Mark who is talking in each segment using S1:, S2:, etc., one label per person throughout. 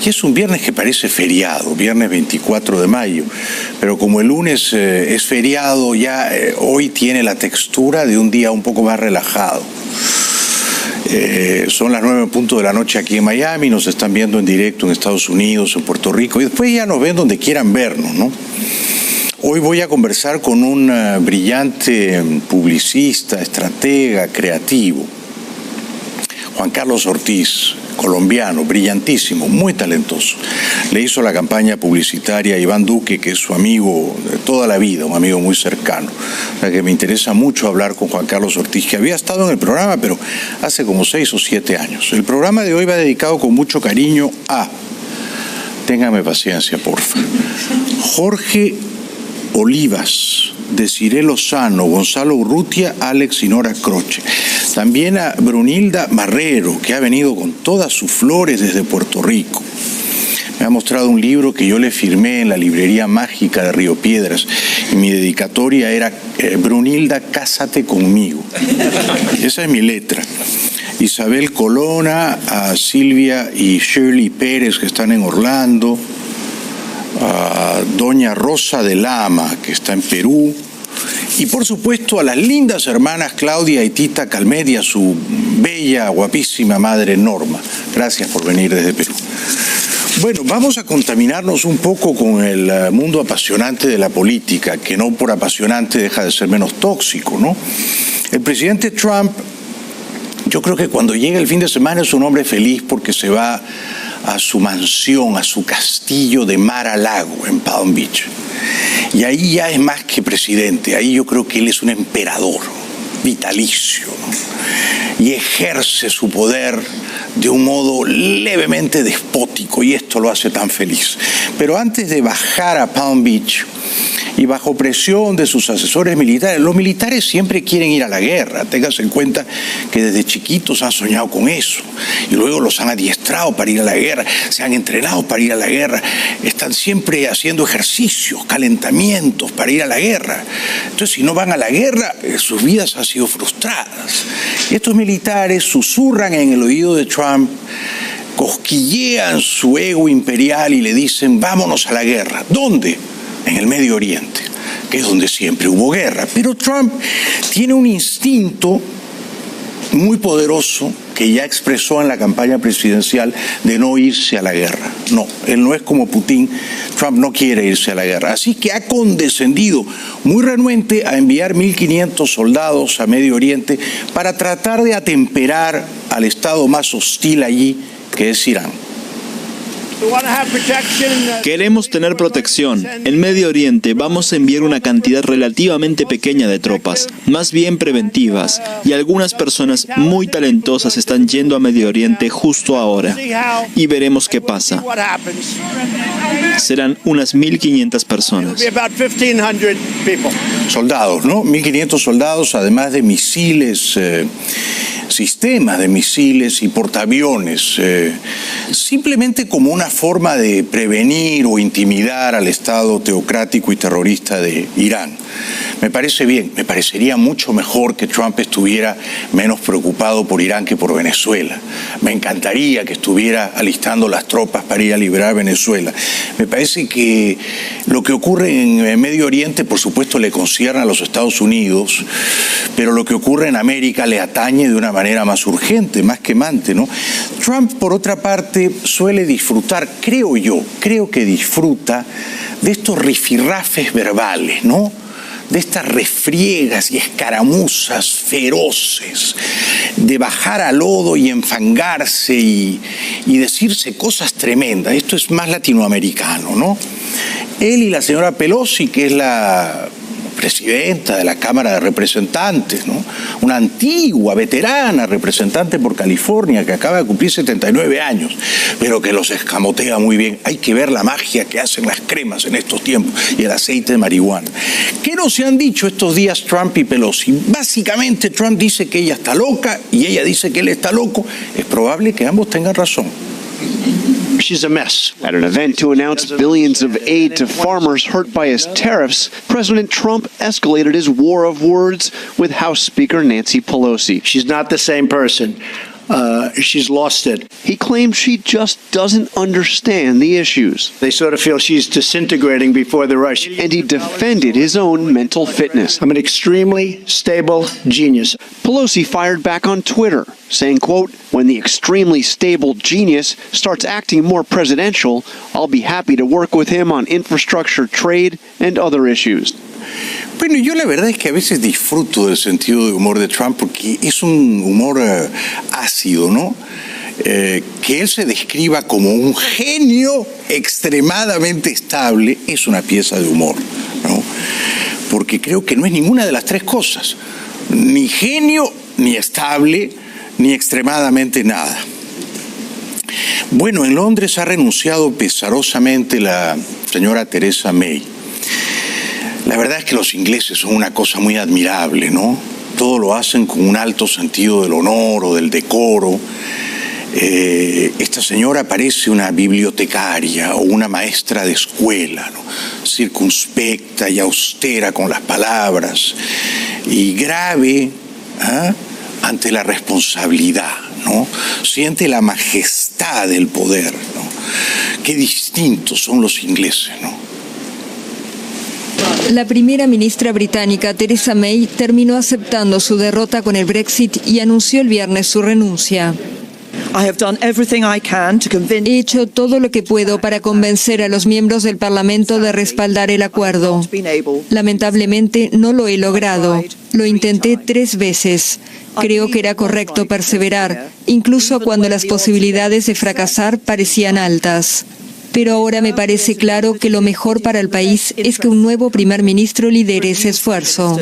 S1: Y es un viernes que parece feriado, viernes 24 de mayo, pero como el lunes es feriado, ya hoy tiene la textura de un día un poco más relajado. Son las 9:00 de la noche aquí en Miami, nos están viendo en directo en Estados Unidos, en Puerto Rico, y después ya nos ven donde quieran vernos, ¿no? Hoy voy a conversar con un brillante publicista, estratega, creativo, Juan Carlos Ortiz, colombiano, brillantísimo, muy talentoso. Le hizo la campaña publicitaria a Iván Duque, que es su amigo de toda la vida, un amigo muy cercano. O sea que me interesa mucho hablar con Juan Carlos Ortiz, que había estado en el programa, pero hace como 6 o 7 años. El programa de hoy va dedicado con mucho cariño a, téngame paciencia, porfa, Jorge Olivas, Desiree Lozano, Gonzalo Urrutia, Alex y Nora Croce. También a Brunilda Marrero, que ha venido con todas sus flores desde Puerto Rico. Me ha mostrado un libro que yo le firmé en la librería mágica de Río Piedras y mi dedicatoria era Brunilda, cásate conmigo. Esa es mi letra. Isabel Colona, a Silvia y Shirley Pérez, que están en Orlando, a doña Rosa de Lama, que está en Perú, y por supuesto a las lindas hermanas Claudia y Tita Calmet y a su bella, guapísima madre Norma. Gracias por venir desde Perú. Bueno, vamos a contaminarnos un poco con el mundo apasionante de la política, que no por apasionante deja de ser menos tóxico, ¿no? El presidente Trump, yo creo que cuando llega el fin de semana es un hombre feliz porque se va a su mansión, a su castillo de Mar-a-Lago en Palm Beach. Y ahí ya es más que presidente, ahí yo creo que él es un emperador vitalicio, ¿no? Y ejerce su poder de un modo levemente despótico, y esto lo hace tan feliz. Pero antes de bajar a Palm Beach, y bajo presión de sus asesores militares, los militares siempre quieren ir a la guerra. Téngase en cuenta que desde chiquitos han soñado con eso y luego los han adiestrado para ir a la guerra, se han entrenado para ir a la guerra, están siempre haciendo ejercicios, calentamientos para ir a la guerra. Entonces, si no van a la guerra, sus vidas han sido frustradas. Y estos militares susurran en el oído de Trump, cosquillean su ego imperial y le dicen, vámonos a la guerra. ¿Dónde? En el Medio Oriente, que es donde siempre hubo guerra. Pero Trump tiene un instinto muy poderoso que ya expresó en la campaña presidencial de no irse a la guerra. No, él no es como Putin. Trump no quiere irse a la guerra. Así que ha condescendido muy renuente a enviar 1.500 soldados a Medio Oriente para tratar de atemperar al estado más hostil allí, que es Irán.
S2: Queremos tener protección. En Medio Oriente vamos a enviar una cantidad relativamente pequeña de tropas, más bien preventivas, y algunas personas muy talentosas están yendo a Medio Oriente justo ahora. Y veremos qué pasa. Serán unas 1.500 personas.
S1: Soldados, ¿no? 1.500 soldados, además de misiles, sistemas de misiles y portaaviones, simplemente como una forma de prevenir o intimidar al Estado teocrático y terrorista de Irán. Me parece bien, me parecería mucho mejor que Trump estuviera menos preocupado por Irán que por Venezuela. Me encantaría que estuviera alistando las tropas para ir a liberar Venezuela. Me parece que lo que ocurre en Medio Oriente, por supuesto, le concierne a los Estados Unidos, pero lo que ocurre en América le atañe de una manera más urgente, más quemante, ¿no? Trump, por otra parte, suele disfrutar, creo que disfruta de estos rifirrafes verbales, ¿no? De estas refriegas y escaramuzas feroces, de bajar al lodo y enfangarse y decirse cosas tremendas. Esto es más latinoamericano, ¿no? Él y la señora Pelosi, que es la presidenta de la Cámara de Representantes, ¿no? Una antigua, veterana representante por California que acaba de cumplir 79 años, pero que los escamotea muy bien. Hay que ver la magia que hacen las cremas en estos tiempos y el aceite de marihuana. ¿Qué no se han dicho estos días Trump y Pelosi? Básicamente Trump dice que ella está loca y ella dice que él está loco. Es probable que ambos tengan razón.
S3: She's a mess.
S4: At an event to announce billions of aid to farmers hurt by his tariffs, President Trump escalated his war of words with House Speaker Nancy Pelosi.
S3: She's not the same person. She's lost it.
S4: He claimed she just doesn't understand the issues.
S3: They sort of feel she's disintegrating before the rush.
S4: And he defended his own mental fitness.
S3: I'm an extremely stable genius.
S4: Pelosi fired back on Twitter, saying, quote, "When the extremely stable genius starts acting more presidential, I'll be happy to work with him on infrastructure, trade, and other issues."
S1: Bueno, yo la verdad es que a veces disfruto del sentido de humor de Trump porque es un humor ácido, ¿no? Que él se describa como un genio extremadamente estable es una pieza de humor, ¿no? Porque creo que no es ninguna de las tres cosas, ni genio, ni estable, ni extremadamente nada. Bueno, en Londres ha renunciado pesarosamente la señora Theresa May. La verdad es que los ingleses son una cosa muy admirable, ¿no? Todo lo hacen con un alto sentido del honor o del decoro. Esta señora parece una bibliotecaria o una maestra de escuela, ¿no? Circunspecta y austera con las palabras y grave ante la responsabilidad, ¿no? Siente la majestad del poder, ¿no? Qué distintos son los ingleses, ¿no?
S5: La primera ministra británica, Theresa May, terminó aceptando su derrota con el Brexit y anunció el viernes su renuncia. He hecho todo lo que puedo para convencer a los miembros del Parlamento de respaldar el acuerdo. Lamentablemente no lo he logrado. Lo intenté 3 veces. Creo que era correcto perseverar, incluso cuando las posibilidades de fracasar parecían altas. Pero ahora me parece claro que lo mejor para el país es que un nuevo primer ministro lidere ese esfuerzo.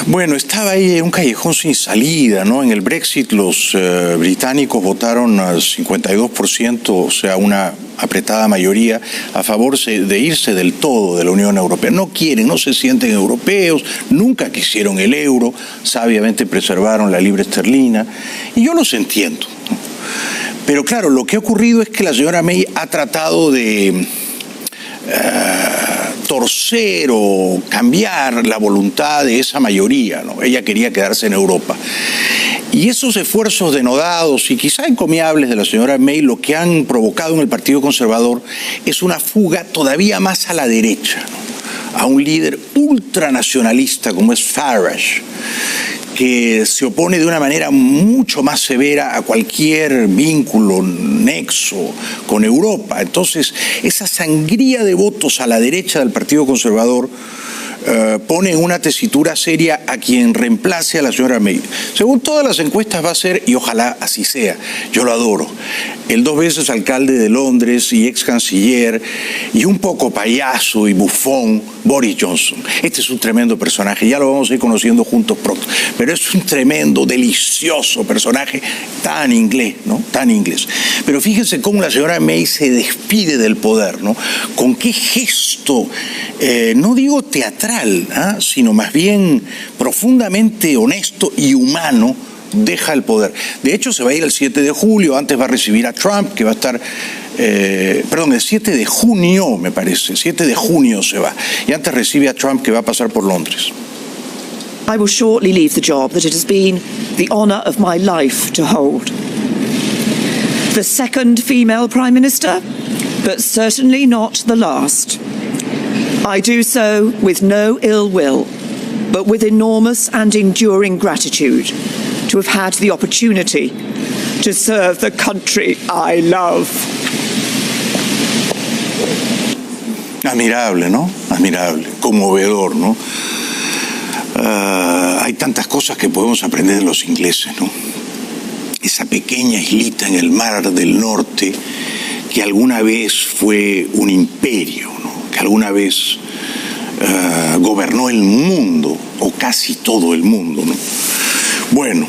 S1: Bueno, estaba ahí en un callejón sin salida, ¿no? En el Brexit los británicos votaron al 52%, o sea, una apretada mayoría, a favor de irse del todo de la Unión Europea. No quieren, no se sienten europeos, nunca quisieron el euro, sabiamente preservaron la libra esterlina, y yo los entiendo, ¿no? Pero claro, lo que ha ocurrido es que la señora May ha tratado de torcer o cambiar la voluntad de esa mayoría, ¿no? Ella quería quedarse en Europa. Y esos esfuerzos denodados y quizá encomiables de la señora May lo que han provocado en el Partido Conservador es una fuga todavía más a la derecha, ¿no? A un líder ultranacionalista como es Farage, que se opone de una manera mucho más severa a cualquier vínculo, nexo con Europa. Entonces, esa sangría de votos a la derecha del Partido Conservador pone en una tesitura seria a quien reemplace a la señora May. Según todas las encuestas va a ser, y ojalá así sea, yo lo adoro, el 2 veces alcalde de Londres y ex canciller y un poco payaso y bufón Boris Johnson. Este es un tremendo personaje, ya lo vamos a ir conociendo juntos pronto, pero es un tremendo, delicioso personaje, tan inglés, ¿no? Tan inglés. Pero fíjense cómo la señora May se despide del poder, ¿no? Con qué gesto, no digo teatral, sino más bien profundamente honesto y humano, deja el poder. De hecho, se va a ir el 7 de julio, antes va a recibir a Trump, que va a estar, el 7 de junio, me parece, 7 de junio se va, y antes recibe a Trump, que va a pasar por Londres.
S6: I will shortly leave the job that it has been the honor of my life to hold. The second female Prime Minister, but certainly not the last. I do so with no ill will, but with enormous and enduring gratitude to have had the opportunity to serve the country I love.
S1: Admirable, ¿no? Admirable, conmovedor, ¿no? Hay tantas cosas que podemos aprender de los ingleses, ¿no? Esa pequeña islita en el Mar del Norte que alguna vez fue un imperio, ¿no? Que alguna vez gobernó el mundo, o casi todo el mundo, ¿no? Bueno,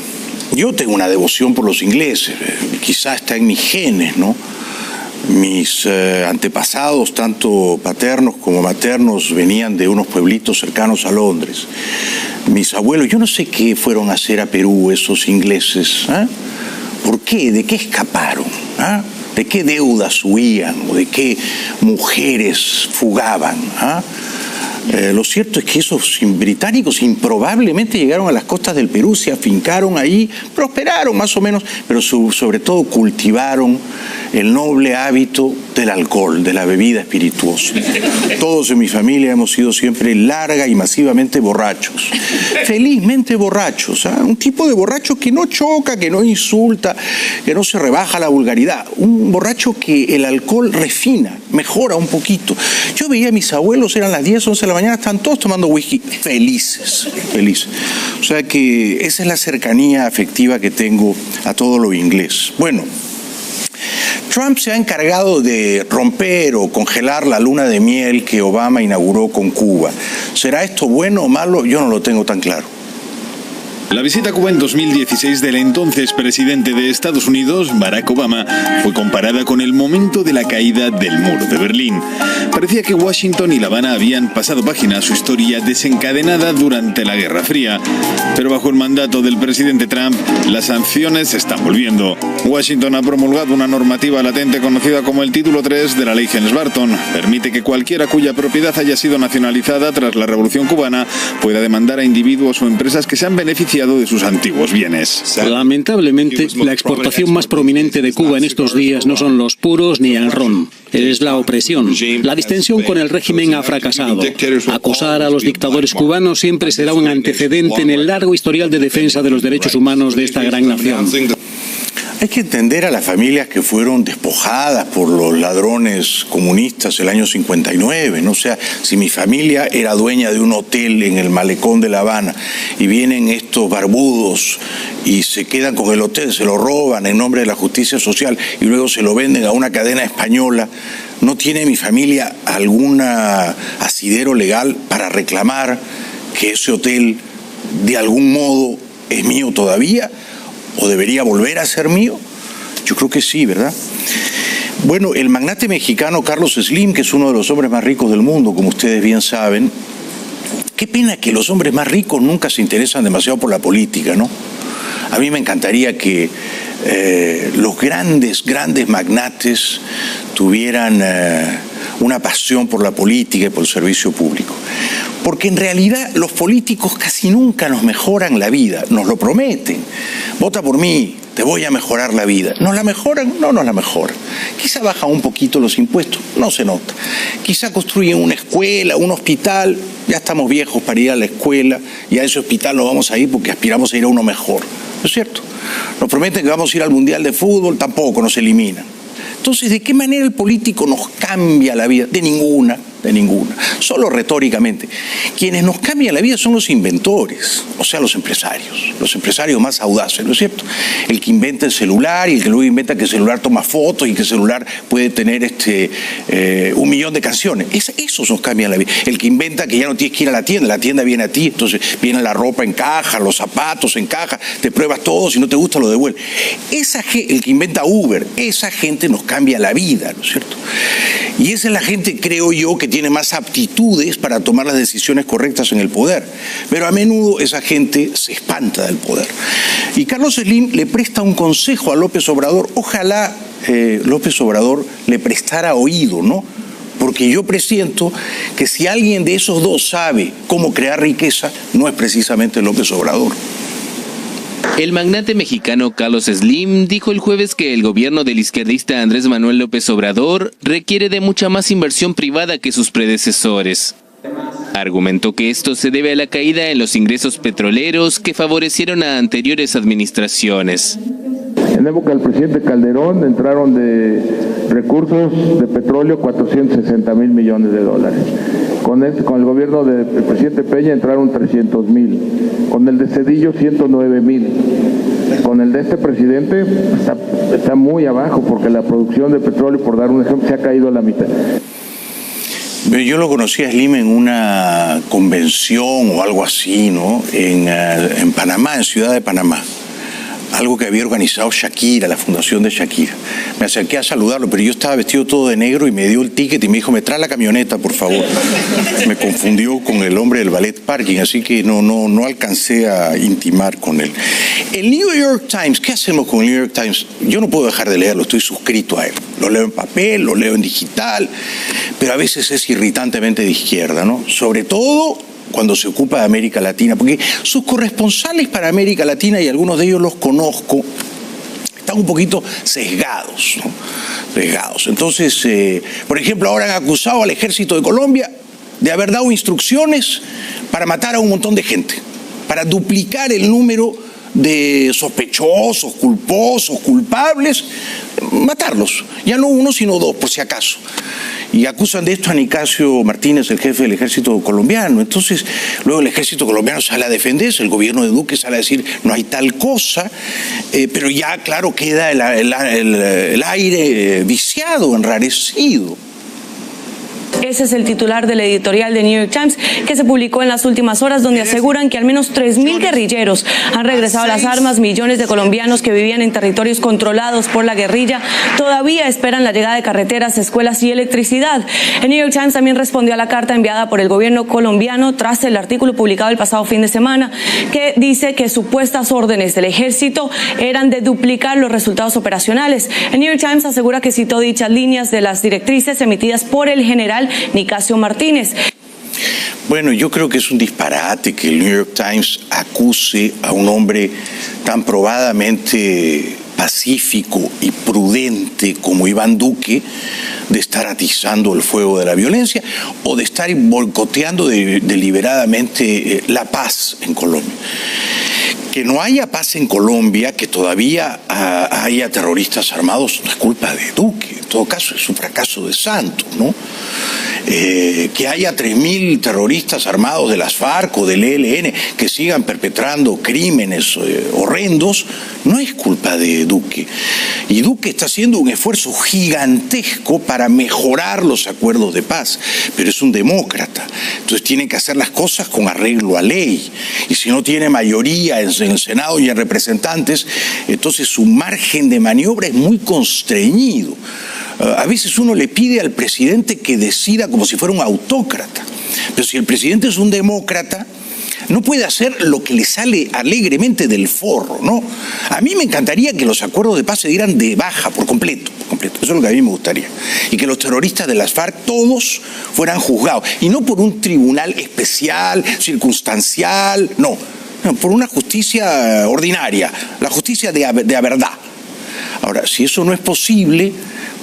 S1: yo tengo una devoción por los ingleses, quizá está en mis genes, ¿no? Mis antepasados, tanto paternos como maternos, venían de unos pueblitos cercanos a Londres. Mis abuelos, yo no sé qué fueron a hacer a Perú esos ingleses, ¿eh? ¿Por qué? ¿De qué escaparon? de qué deudas huían o de qué mujeres fugaban. Lo cierto es que esos británicos improbablemente llegaron a las costas del Perú, se afincaron ahí, prosperaron más o menos, pero sobre todo cultivaron el noble hábito del alcohol, de la bebida espirituosa. Todos en mi familia hemos sido siempre larga y masivamente borrachos, felizmente borrachos, un tipo de borracho que no choca, que no insulta, que no se rebaja la vulgaridad, un borracho que el alcohol refina, mejora un poquito. Yo veía a mis abuelos, eran las 10, 11 de la mañana, están todos tomando whisky, felices. O sea que esa es la cercanía afectiva que tengo a todo lo inglés. Bueno, Trump se ha encargado de romper o congelar la luna de miel que Obama inauguró con Cuba. ¿Será esto bueno o malo? Yo no lo tengo tan claro.
S7: La visita a Cuba en 2016 del entonces presidente de Estados Unidos, Barack Obama, fue comparada con el momento de la caída del muro de Berlín. Parecía que Washington y La Habana habían pasado página a su historia desencadenada durante la Guerra Fría. Pero bajo el mandato del presidente Trump, las sanciones se están volviendo. Washington ha promulgado una normativa latente conocida como el Título 3 de la Ley Helms-Burton. Permite que cualquiera cuya propiedad haya sido nacionalizada tras la Revolución Cubana pueda demandar a individuos o empresas que se han beneficiado de sus antiguos bienes.
S8: Lamentablemente, la exportación más prominente de Cuba en estos días no son los puros ni el ron. Es la opresión. La distensión con el régimen ha fracasado. Acosar a los dictadores cubanos siempre será un antecedente en el largo historial de defensa de los derechos humanos de esta gran nación.
S1: Hay que entender a las familias que fueron despojadas por los ladrones comunistas el año 59, ¿no? O sea, si mi familia era dueña de un hotel en el malecón de La Habana y vienen estos barbudos y se quedan con el hotel, se lo roban en nombre de la justicia social y luego se lo venden a una cadena española, ¿no tiene mi familia algún asidero legal para reclamar que ese hotel de algún modo es mío todavía? ¿O debería volver a ser mío? Yo creo que sí, ¿verdad? Bueno, el magnate mexicano Carlos Slim, que es uno de los hombres más ricos del mundo, como ustedes bien saben, qué pena que los hombres más ricos nunca se interesan demasiado por la política, ¿no? A mí me encantaría que los grandes magnates tuvieran una pasión por la política y por el servicio público. Porque en realidad los políticos casi nunca nos mejoran la vida, nos lo prometen. Vota por mí, te voy a mejorar la vida. ¿Nos la mejoran? No nos la mejoran. Quizá bajan un poquito los impuestos, no se nota. Quizá construyen una escuela, un hospital, ya estamos viejos para ir a la escuela y a ese hospital no vamos a ir porque aspiramos a ir a uno mejor. ¿No es cierto? Nos prometen que vamos a ir al Mundial de Fútbol, tampoco nos eliminan. Entonces, ¿de qué manera el político nos cambia la vida? De ninguna. Solo retóricamente. Quienes nos cambian la vida son los inventores, o sea, los empresarios más audaces, ¿no es cierto? El que inventa el celular y el que luego inventa que el celular toma fotos y que el celular puede tener 1 millón de canciones. Esos nos cambian la vida. El que inventa que ya no tienes que ir a la tienda viene a ti, entonces viene la ropa en caja, los zapatos en caja, te pruebas todo, si no te gusta lo devuelves. El que inventa Uber, esa gente nos cambia la vida, ¿no es cierto? Y esa es la gente, creo yo, que tiene más aptitudes para tomar las decisiones correctas en el poder. Pero a menudo esa gente se espanta del poder. Y Carlos Slim le presta un consejo a López Obrador. Ojalá López Obrador le prestara oído, ¿no? Porque yo presiento que si alguien de esos dos sabe cómo crear riqueza, no es precisamente López Obrador.
S9: El magnate mexicano Carlos Slim dijo el jueves que el gobierno del izquierdista Andrés Manuel López Obrador requiere de mucha más inversión privada que sus predecesores. Argumentó que esto se debe a la caída en los ingresos petroleros que favorecieron a anteriores administraciones.
S10: En la época del presidente Calderón entraron de recursos de petróleo 460,000 millones de dólares. Con el gobierno del presidente Peña entraron 300,000. Con el de Zedillo 109,000. Con el de este presidente está muy abajo porque la producción de petróleo, por dar un ejemplo, se ha caído a la mitad.
S1: Yo lo conocí a Slim en una convención o algo así, ¿no? En Panamá, en Ciudad de Panamá. algo que había organizado Shakira, la fundación de Shakira. Me acerqué a saludarlo, pero yo estaba vestido todo de negro y me dio el ticket y me dijo, me trae la camioneta, por favor. Me confundió con el hombre del ballet parking, así que no alcancé a intimar con él. El New York Times, ¿qué hacemos con el New York Times? Yo no puedo dejar de leerlo, estoy suscrito a él. Lo leo en papel, lo leo en digital, pero a veces es irritantemente de izquierda, ¿no? Sobre todo cuando se ocupa de América Latina, porque sus corresponsales para América Latina, y algunos de ellos los conozco, están un poquito sesgados, ¿no? Sesgados. Entonces, por ejemplo, ahora han acusado al ejército de Colombia de haber dado instrucciones para matar a un montón de gente, para duplicar el número de sospechosos, culposos, culpables, matarlos, ya no uno sino dos por si acaso, y acusan de esto a Nicasio Martínez, el jefe del ejército colombiano. Entonces luego el ejército colombiano sale a defenderse, el gobierno de Duque sale a decir no hay tal cosa, pero ya claro queda el aire viciado, enrarecido.
S11: Ese es el titular del editorial de New York Times que se publicó en las últimas horas, donde aseguran que al menos 3.000 guerrilleros han regresado a las armas. Millones de colombianos que vivían en territorios controlados por la guerrilla todavía esperan la llegada de carreteras, escuelas y electricidad. El New York Times también respondió a la carta enviada por el gobierno colombiano tras el artículo publicado el pasado fin de semana que dice que supuestas órdenes del ejército eran de duplicar los resultados operacionales. El New York Times asegura que citó dichas líneas de las directrices emitidas por el general Nicasio Martínez.
S1: Bueno, yo creo que es un disparate que el New York Times acuse a un hombre tan probadamente pacífico y prudente como Iván Duque de estar atizando el fuego de la violencia o de estar boicoteando deliberadamente la paz en Colombia. Que no haya paz en Colombia, que todavía haya terroristas armados, no es culpa de Duque. En todo caso, es un fracaso de Santos, ¿no? Que haya 3.000 terroristas armados de las FARC o del ELN que sigan perpetrando crímenes horrendos, no es culpa de Duque. Y Duque está haciendo un esfuerzo gigantesco para mejorar los acuerdos de paz, pero es un demócrata. Entonces tiene que hacer las cosas con arreglo a ley. Y si no tiene mayoría en el Senado y en representantes, entonces su margen de maniobra es muy constreñido. A veces uno le pide al presidente que decida como si fuera un autócrata, pero si el presidente es un demócrata, no puede hacer lo que le sale alegremente del forro, ¿no? A mí me encantaría que los acuerdos de paz se dieran de baja por completo. Eso es lo que a mí me gustaría. Y que los terroristas de las FARC todos fueran juzgados, y no por un tribunal especial, circunstancial, no, por una justicia ordinaria, la justicia de la verdad. Ahora, si eso no es posible,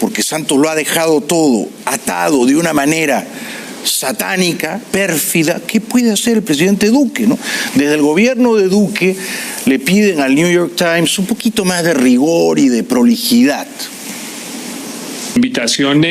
S1: porque Santos lo ha dejado todo atado de una manera satánica, pérfida, ¿qué puede hacer el presidente Duque, no? Desde el gobierno de Duque le piden al New York Times un poquito más de rigor y de prolijidad.
S12: Invitación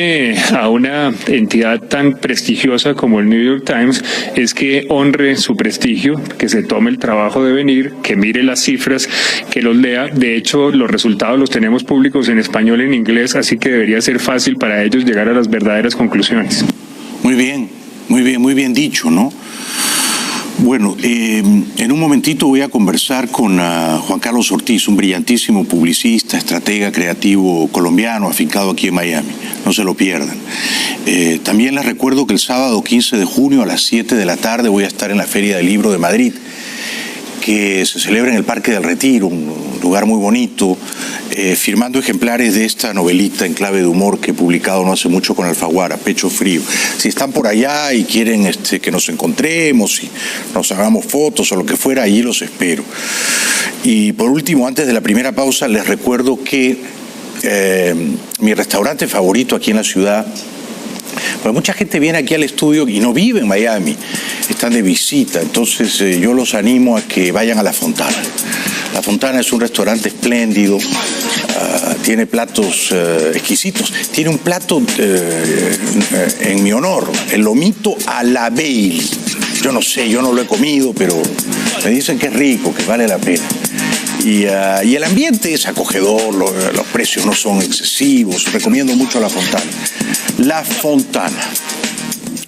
S12: a una entidad tan prestigiosa como el New York Times es que honre su prestigio, que se tome el trabajo de venir, que mire las cifras, que los lea. De hecho, los resultados los tenemos públicos en español y en inglés, así que debería ser fácil para ellos llegar a las verdaderas conclusiones.
S1: Muy bien dicho, ¿no? Bueno, en un momentito voy a conversar con Juan Carlos Ortiz, un brillantísimo publicista, estratega creativo colombiano, afincado aquí en Miami. No se lo pierdan. También les recuerdo que el sábado 15 de junio a las 7 de la tarde voy a estar en la Feria del Libro de Madrid, que se celebra en el Parque del Retiro, un lugar muy bonito, firmando ejemplares de esta novelita en clave de humor que he publicado no hace mucho con Alfaguara, Pecho Frío. Si están por allá y quieren que nos encontremos y nos hagamos fotos o lo que fuera, allí los espero. Y por último, antes de la primera pausa, les recuerdo que mi restaurante favorito aquí en la ciudad, pues mucha gente viene aquí al estudio y no vive en Miami, están de visita, entonces yo los animo a que vayan a La Fontana. La Fontana es un restaurante espléndido, tiene platos exquisitos. Tiene un plato en mi honor, el lomito a la Bailey. Yo no sé, yo no lo he comido, pero me dicen que es rico, que vale la pena. Y el ambiente es acogedor, los precios no son excesivos. Recomiendo mucho La Fontana. La Fontana.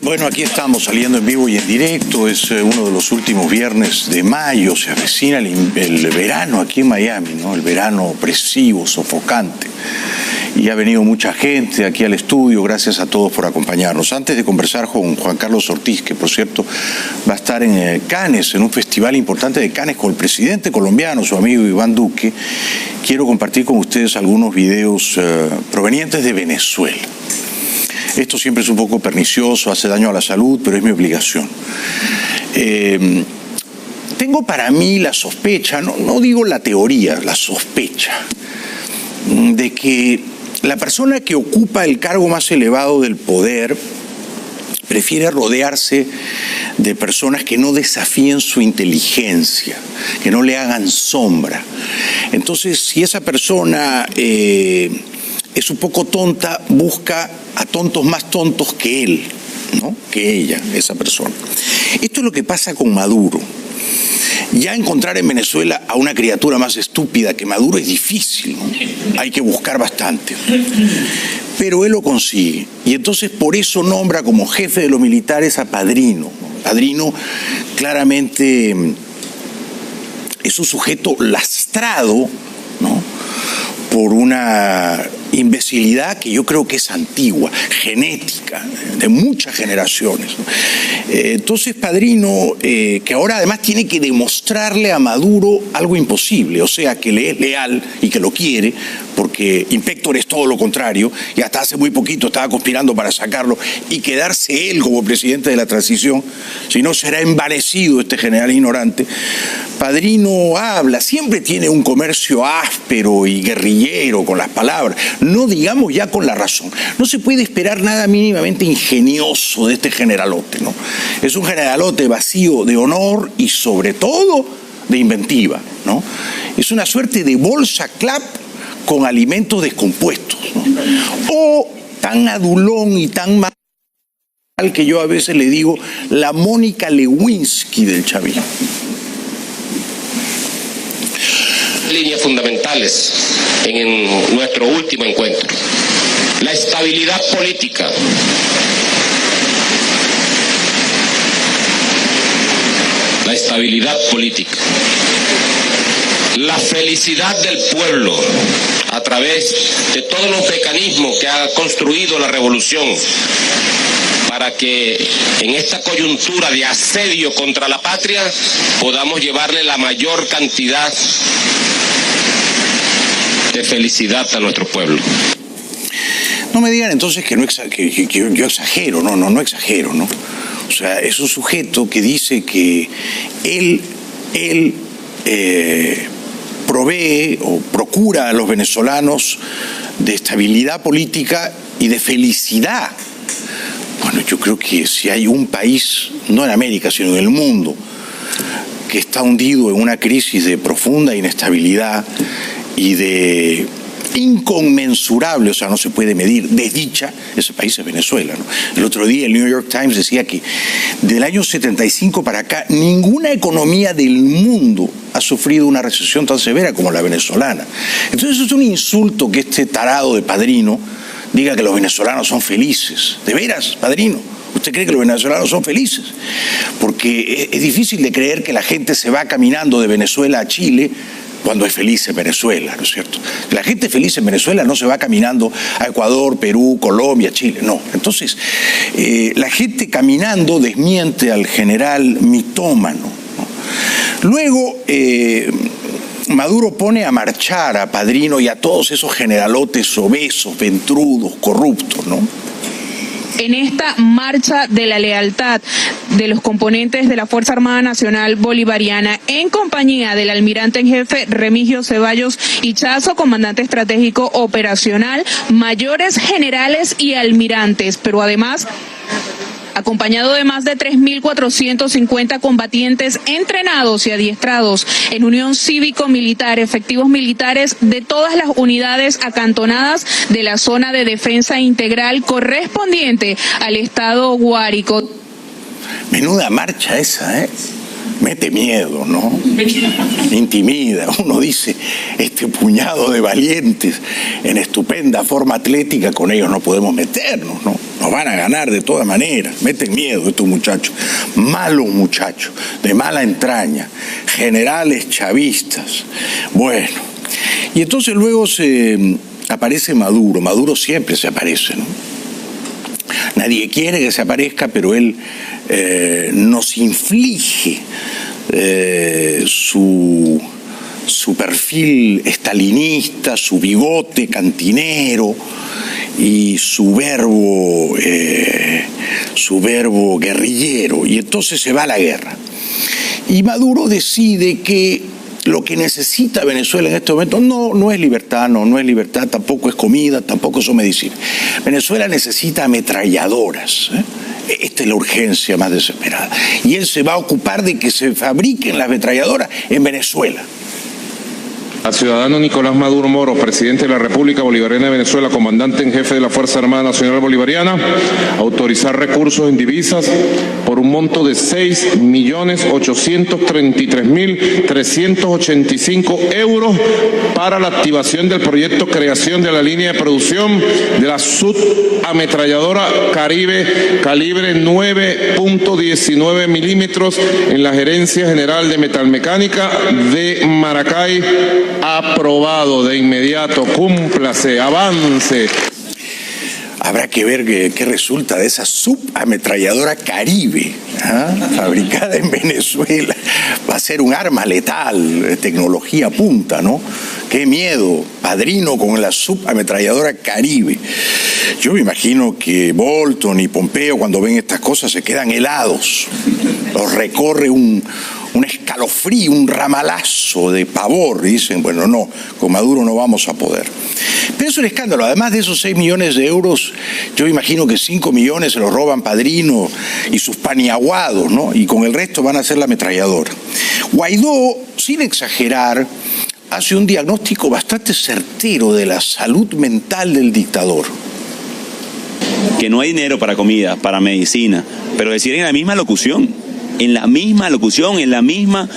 S1: Bueno, aquí estamos saliendo en vivo y en directo. Es uno de los últimos viernes de mayo. Se avecina el verano aquí en Miami, ¿no? El verano opresivo, sofocante. Y ha venido mucha gente aquí al estudio. Gracias a todos por acompañarnos. Antes de conversar con Juan Carlos Ortiz, que por cierto va a estar en Cannes, en un festival importante de Cannes con el presidente colombiano, su amigo Iván Duque, quiero compartir con ustedes algunos videos provenientes de Venezuela. Esto siempre es un poco pernicioso, hace daño a la salud, pero es mi obligación. Tengo para mí la sospecha, no digo la teoría, la sospecha, de que la persona que ocupa el cargo más elevado del poder prefiere rodearse de personas que no desafíen su inteligencia, que no le hagan sombra. Entonces, si esa persona es un poco tonta, busca a tontos más tontos que él, ¿no? Que ella, esa persona. Esto es lo que pasa con Maduro. Ya encontrar en Venezuela a una criatura más estúpida que Maduro es difícil, ¿no? Hay que buscar bastante. Pero él lo consigue. Y entonces por eso nombra como jefe de los militares a Padrino. Padrino claramente es un sujeto lastrado, ¿no? Por una imbecilidad que yo creo que es antigua, genética, de muchas generaciones. Entonces Padrino, que ahora además tiene que demostrarle a Maduro algo imposible, o sea, que le es leal y que lo quiere, porque Inspector es todo lo contrario, y hasta hace muy poquito estaba conspirando para sacarlo y quedarse él como presidente de la transición, si no será envanecido este general ignorante. Padrino habla, siempre tiene un comercio áspero y guerrillero con las palabras, no digamos ya con la razón. No se puede esperar nada mínimamente ingenioso de este generalote, ¿no? Es un generalote vacío de honor y sobre todo de inventiva, ¿no? Es una suerte de bolsa clap con alimentos descompuestos, ¿no? O tan adulón y tan mal que yo a veces le digo la Mónica Lewinsky del chavismo.
S13: Líneas fundamentales en nuestro último encuentro. La estabilidad política. La estabilidad política. La felicidad del pueblo a través de todos los mecanismos que ha construido la revolución para que en esta coyuntura de asedio contra la patria podamos llevarle la mayor cantidad de felicidad a nuestro pueblo.
S1: No me digan entonces que yo exagero, no exagero, ¿no? O sea, es un sujeto que dice que él provee o procura a los venezolanos de estabilidad política y de felicidad. Bueno, yo creo que si hay un país, no en América, sino en el mundo, que está hundido en una crisis de profunda inestabilidad y de inconmensurable, o sea, no se puede medir, desdicha, ese país es Venezuela, ¿no? El otro día el New York Times decía que del año 75 para acá ninguna economía del mundo ha sufrido una recesión tan severa como la venezolana. Entonces es un insulto que este tarado de Padrino diga que los venezolanos son felices. ¿De veras, Padrino? ¿Usted cree que los venezolanos son felices? Porque es difícil de creer que la gente se va caminando de Venezuela a Chile cuando es feliz en Venezuela, ¿no es cierto? La gente feliz en Venezuela no se va caminando a Ecuador, Perú, Colombia, Chile, no. Entonces, la gente caminando desmiente al general mitómano, ¿no? Luego, Maduro pone a marchar a Padrino y a todos esos generalotes obesos, ventrudos, corruptos, ¿no?
S14: En esta marcha de la lealtad de los componentes de la Fuerza Armada Nacional Bolivariana, en compañía del almirante en jefe Remigio Ceballos Ichazo, comandante estratégico operacional, mayores generales y almirantes, pero además acompañado de más de 3.450 combatientes entrenados y adiestrados en unión cívico-militar, efectivos militares de todas las unidades acantonadas de la zona de defensa integral correspondiente al estado Guárico.
S1: Menuda marcha esa, ¿eh? Mete miedo, ¿no? Intimida. Uno dice, este puñado de valientes en estupenda forma atlética, con ellos no podemos meternos, ¿no? nos van a ganar de todas maneras. Meten miedo estos muchachos, malos muchachos, de mala entraña, generales chavistas. Bueno, y entonces luego aparece Maduro. Maduro siempre se aparece, ¿no? Nadie quiere que se aparezca, pero él nos inflige su perfil estalinista, su bigote cantinero y su verbo guerrillero, y entonces se va a la guerra. Y Maduro decide que lo que necesita Venezuela en este momento no es libertad, no es libertad, tampoco es comida, tampoco son medicinas. Venezuela necesita ametralladoras, Esta es la urgencia más desesperada. Y él se va a ocupar de que se fabriquen las ametralladoras en Venezuela.
S15: Al ciudadano Nicolás Maduro Moro, presidente de la República Bolivariana de Venezuela, comandante en jefe de la Fuerza Armada Nacional Bolivariana, autorizar recursos en divisas por un monto de 6.833.385 euros para la activación del proyecto creación de la línea de producción de la subametralladora Caribe calibre 9.19 milímetros en la Gerencia General de Metalmecánica de Maracay. Aprobado de inmediato, cúmplase, avance.
S1: Habrá que ver qué resulta de esa subametralladora Caribe, fabricada en Venezuela. Va a ser un arma letal, tecnología punta, ¿no? Qué miedo, Padrino con la subametralladora Caribe. Yo me imagino que Bolton y Pompeo, cuando ven estas cosas, se quedan helados. Los recorre un escalofrío, un ramalazo de pavor. Y dicen, bueno, no, con Maduro no vamos a poder. Pero es un escándalo. Además de esos 6 millones de euros, yo imagino que 5 millones se los roban Padrino y sus paniaguados, ¿no? Y con el resto van a hacer la ametralladora. Guaidó, sin exagerar, hace un diagnóstico bastante certero de la salud mental del dictador.
S16: Que no hay dinero para comida, para medicina, pero decir en la misma locución, en la misma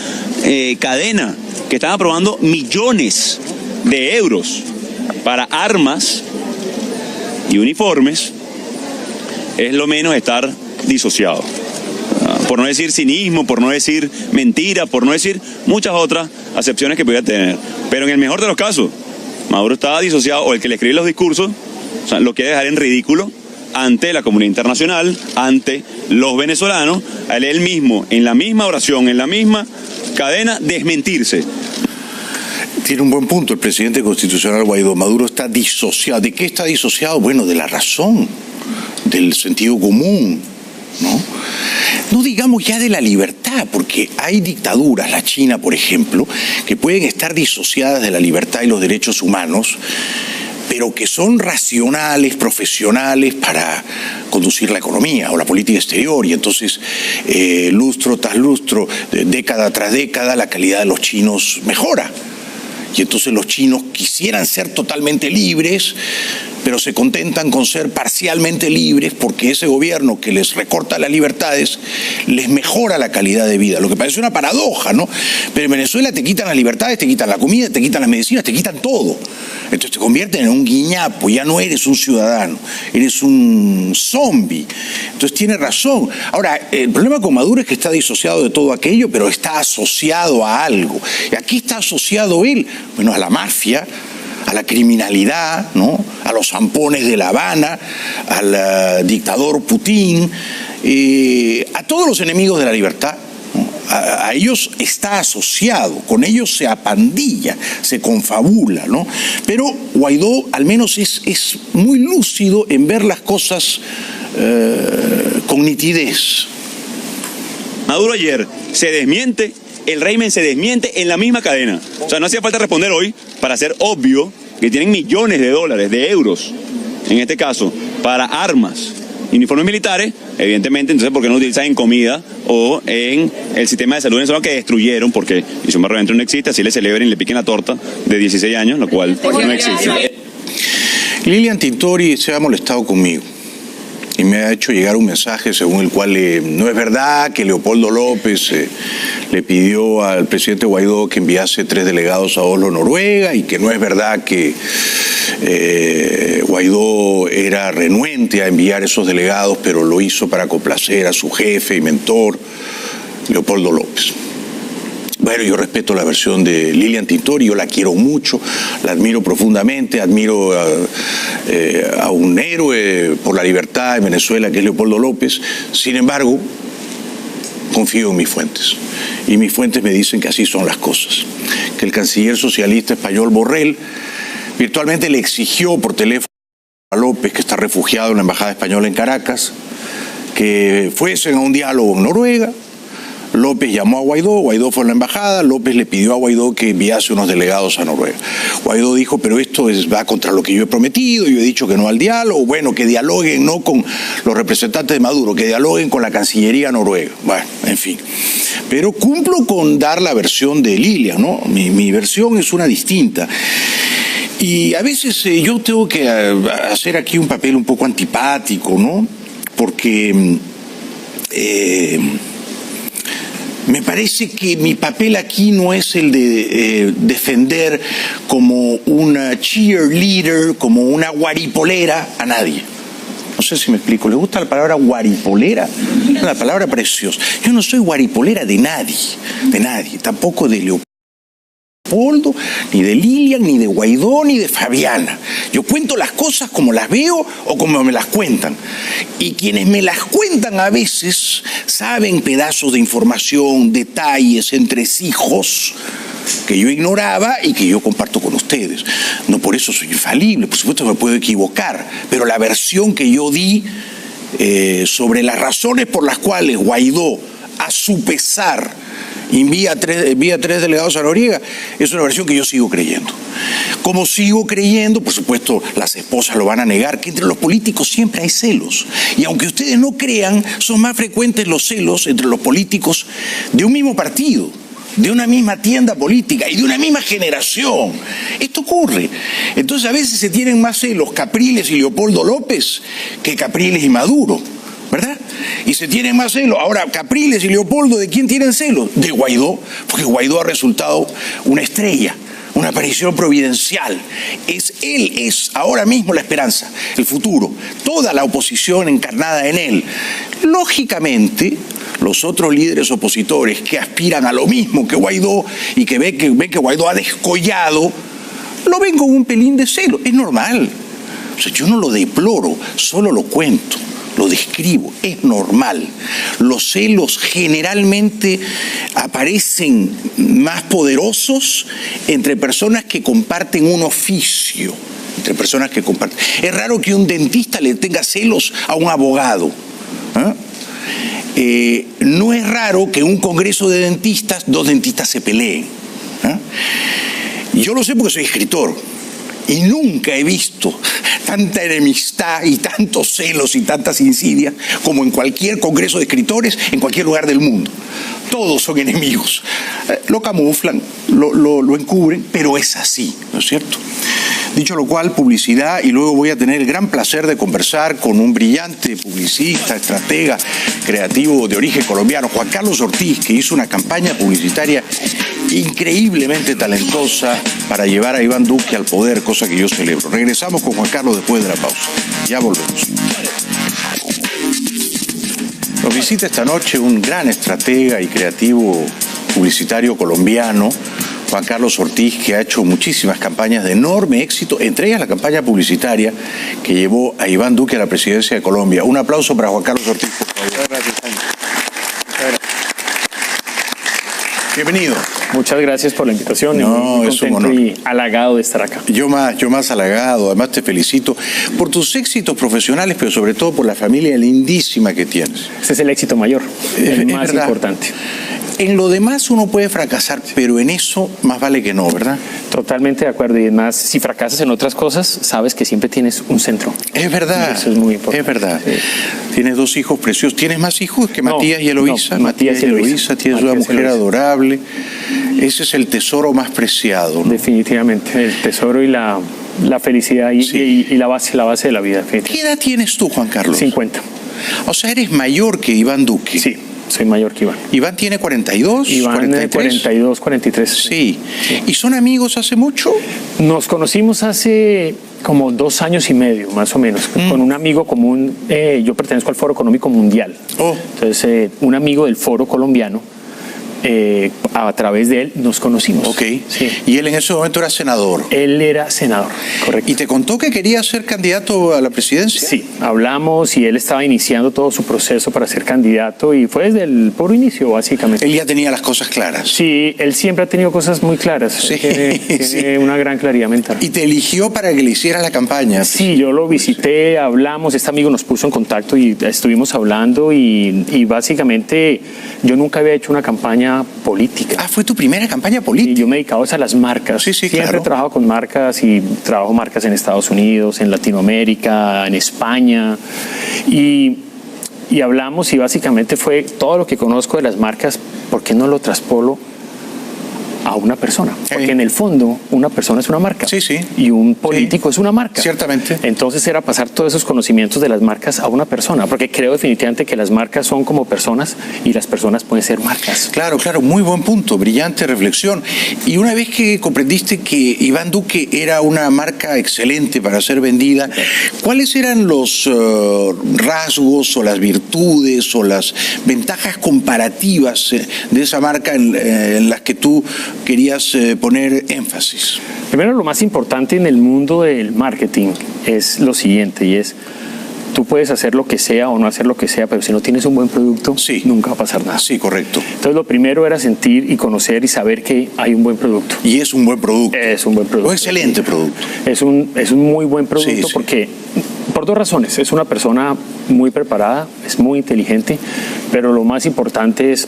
S16: cadena, que están aprobando millones de euros para armas y uniformes, es lo menos estar disociado. Por no decir cinismo, por no decir mentira, por no decir muchas otras acepciones que pudiera tener. Pero en el mejor de los casos, Maduro estaba disociado, o el que le escribe los discursos, o sea, lo quiere dejar en ridículo ante la comunidad internacional, ante los venezolanos, a él mismo, en la misma oración, en la misma cadena, desmentirse.
S1: Tiene un buen punto el presidente constitucional Guaidó. Maduro está disociado. ¿De qué está disociado? Bueno, de la razón, del sentido común, ¿no? No digamos ya de la libertad, porque hay dictaduras, la China, por ejemplo, que pueden estar disociadas de la libertad y los derechos humanos, pero que son racionales, profesionales para conducir la economía o la política exterior, y entonces lustro tras lustro, década tras década, la calidad de los chinos mejora. Y entonces los chinos quisieran ser totalmente libres, pero se contentan con ser parcialmente libres porque ese gobierno que les recorta las libertades les mejora la calidad de vida. Lo que parece una paradoja, ¿no? Pero en Venezuela te quitan las libertades, te quitan la comida, te quitan las medicinas, te quitan todo. Entonces te convierten en un guiñapo, ya no eres un ciudadano, eres un zombie. Entonces tiene razón. Ahora, el problema con Maduro es que está disociado de todo aquello, pero está asociado a algo. ¿Y a qué está asociado él? Bueno, a la mafia, a la criminalidad, ¿no? A los zampones de La Habana, al dictador Putin, a todos los enemigos de la libertad, ¿no? A ellos está asociado, con ellos se apandilla, se confabula, ¿no? Pero Guaidó al menos es muy lúcido en ver las cosas con nitidez.
S16: Maduro ayer se desmiente, el régimen se desmiente en la misma cadena. O sea, no hacía falta responder hoy para hacer obvio que tienen millones de dólares, de euros, en este caso, para armas, uniformes militares, evidentemente, entonces, ¿por qué no utilizan en comida o en el sistema de salud venezolano que destruyeron? Porque Misión Barrio Adentro no existe, así le celebren y le piquen la torta de 16 años, lo cual no existe.
S1: Lilian Tintori se ha molestado conmigo y me ha hecho llegar un mensaje según el cual no es verdad que Leopoldo López le pidió al presidente Guaidó que enviase 3 delegados a Oslo, Noruega, y que no es verdad que Guaidó era renuente a enviar esos delegados, pero lo hizo para complacer a su jefe y mentor, Leopoldo López. Bueno, yo respeto la versión de Lilian Tintori, yo la quiero mucho, la admiro profundamente, admiro a un héroe por la libertad en Venezuela que es Leopoldo López. Sin embargo, confío en mis fuentes. Y mis fuentes me dicen que así son las cosas. Que el canciller socialista español Borrell virtualmente le exigió por teléfono a López, que está refugiado en la Embajada Española en Caracas, que fuesen a un diálogo en Noruega. López llamó a Guaidó, Guaidó fue a la embajada, López le pidió a Guaidó que enviase unos delegados a Noruega. Guaidó dijo, pero esto va contra lo que yo he prometido, yo he dicho que no al diálogo, bueno, que dialoguen no con los representantes de Maduro, que dialoguen con la Cancillería noruega. Bueno, en fin. Pero cumplo con dar la versión de Lilian, ¿no? Mi versión es una distinta. Y a veces yo tengo que hacer aquí un papel un poco antipático, ¿no? Porque me parece que mi papel aquí no es el de defender como una cheerleader, como una guaripolera a nadie. No sé si me explico. ¿Le gusta la palabra guaripolera? Es una palabra preciosa. Yo no soy guaripolera de nadie, tampoco de Leopoldo, ni de Lilian, ni de Guaidó, ni de Fabiana. Yo cuento las cosas como las veo o como me las cuentan. Y quienes me las cuentan a veces saben pedazos de información, detalles, entresijos que yo ignoraba y que yo comparto con ustedes. No por eso soy infalible, por supuesto me puedo equivocar, pero la versión que yo di sobre las razones por las cuales Guaidó, a su pesar, envía tres delegados a Noriega, es una versión que yo sigo creyendo. Como sigo creyendo, por supuesto, las esposas lo van a negar, que entre los políticos siempre hay celos. Y aunque ustedes no crean, son más frecuentes los celos entre los políticos de un mismo partido, de una misma tienda política y de una misma generación. Esto ocurre. Entonces a veces se tienen más celos Capriles y Leopoldo López que Capriles y Maduro, ¿verdad? Y se tienen más celos. Ahora, Capriles y Leopoldo, ¿de quién tienen celos? De Guaidó, porque Guaidó ha resultado una estrella, una aparición providencial. Él es ahora mismo la esperanza, el futuro, toda la oposición encarnada en él. Lógicamente, los otros líderes opositores que aspiran a lo mismo que Guaidó y que ven que Guaidó ha descollado, lo ven con un pelín de celo. Es normal. O sea, yo no lo deploro, solo lo cuento. Lo describo, es normal. Los celos generalmente aparecen más poderosos entre personas que comparten un oficio, entre personas que comparten. Es raro que un dentista le tenga celos a un abogado. No es raro que en un congreso de dentistas, dos dentistas se peleen. Yo lo sé porque soy escritor. Y nunca he visto tanta enemistad y tantos celos y tantas insidias como en cualquier congreso de escritores en cualquier lugar del mundo. Todos son enemigos. Lo camuflan, lo encubren, pero es así, ¿no es cierto? Dicho lo cual, publicidad, y luego voy a tener el gran placer de conversar con un brillante publicista, estratega, creativo de origen colombiano, Juan Carlos Ortiz, que hizo una campaña publicitaria increíblemente talentosa para llevar a Iván Duque al poder, cosa que yo celebro. Regresamos con Juan Carlos después de la pausa. Ya volvemos. Nos visita esta noche un gran estratega y creativo publicitario colombiano, Juan Carlos Ortiz, que ha hecho muchísimas campañas de enorme éxito, entre ellas la campaña publicitaria que llevó a Iván Duque a la presidencia de Colombia. Un aplauso para Juan Carlos Ortiz, por favor. Muchas gracias. Bienvenido.
S17: Muchas gracias por la invitación.
S1: No,
S17: muy
S1: es un
S17: contento
S1: honor.
S17: y halagado de estar acá.
S1: Yo más halagado. Además te felicito por tus éxitos profesionales, pero sobre todo por la familia lindísima que tienes.
S17: Ese es el éxito mayor, el más
S1: verdad.
S17: importante.
S1: En lo demás uno puede fracasar, pero en eso más vale que no, ¿verdad?
S17: Totalmente de acuerdo. Y además, si fracasas en otras cosas, sabes que siempre tienes un centro.
S1: Es verdad.
S17: Y eso es muy importante.
S1: Es verdad. Sí. Tienes dos hijos preciosos. ¿Tienes más hijos que Matías y Eloísa?
S17: No, Matías y Eloísa.
S1: Tienes una mujer adorable. Ese es el tesoro más preciado, ¿no?
S17: Definitivamente. El tesoro y la felicidad y la base de la vida.
S1: ¿Qué edad tienes tú, Juan Carlos?
S17: 50.
S1: O sea, eres mayor que Iván Duque.
S17: Sí. Soy mayor que Iván.
S1: ¿Iván tiene 42?
S17: Iván
S1: 43?
S17: 42, 43.
S1: Sí. ¿Y son amigos hace mucho?
S17: Nos conocimos hace como 2 años y medio, más o menos, con un amigo común. Yo pertenezco al Foro Económico Mundial. Entonces, un amigo del Foro colombiano, a través de él nos conocimos.
S1: Ok.
S17: Sí.
S1: ¿Y él en ese momento era senador?
S17: Él era senador, correcto.
S1: ¿Y te contó que quería ser candidato a la presidencia?
S17: Sí, hablamos y él estaba iniciando todo su proceso para ser candidato y fue desde el puro inicio, básicamente.
S1: Él ya tenía las cosas claras.
S17: Sí, él siempre ha tenido cosas muy claras.
S1: Sí,
S17: tiene una gran claridad mental.
S1: ¿Y te eligió para que le hiciera la campaña?
S17: Sí, yo lo visité, hablamos, este amigo nos puso en contacto y estuvimos hablando y básicamente yo nunca había hecho una campaña política.
S1: Ah, ¿fue tu primera campaña política?
S17: Y yo me dedicaba a las marcas.
S1: Sí,
S17: Siempre
S1: claro.
S17: he trabajado con marcas y trabajo marcas en Estados Unidos, en Latinoamérica, en España y hablamos y básicamente fue todo lo que conozco de las marcas, ¿por qué no lo traspolo a una persona? Porque en el fondo una persona es una marca.
S1: Sí, sí.
S17: Y un político es una marca.
S1: Ciertamente.
S17: Entonces era pasar todos esos conocimientos de las marcas a una persona, porque creo definitivamente que las marcas son como personas y las personas pueden ser marcas.
S1: Claro, claro, muy buen punto, brillante reflexión. Y una vez que comprendiste que Iván Duque era una marca excelente para ser vendida, ¿cuáles eran los rasgos o las virtudes o las ventajas comparativas de esa marca en las que tú querías poner énfasis?
S17: Primero, lo más importante en el mundo del marketing es lo siguiente, y es: tú puedes hacer lo que sea o no hacer lo que sea, pero si no tienes un buen producto, nunca va a pasar nada.
S1: Sí, correcto.
S17: Entonces, lo primero era sentir y conocer y saber que hay un buen producto.
S1: Y es un buen producto.
S17: Es un buen producto.
S1: Un excelente producto.
S17: Es un muy buen producto porque, por 2 razones. Es una persona muy preparada, es muy inteligente, pero lo más importante es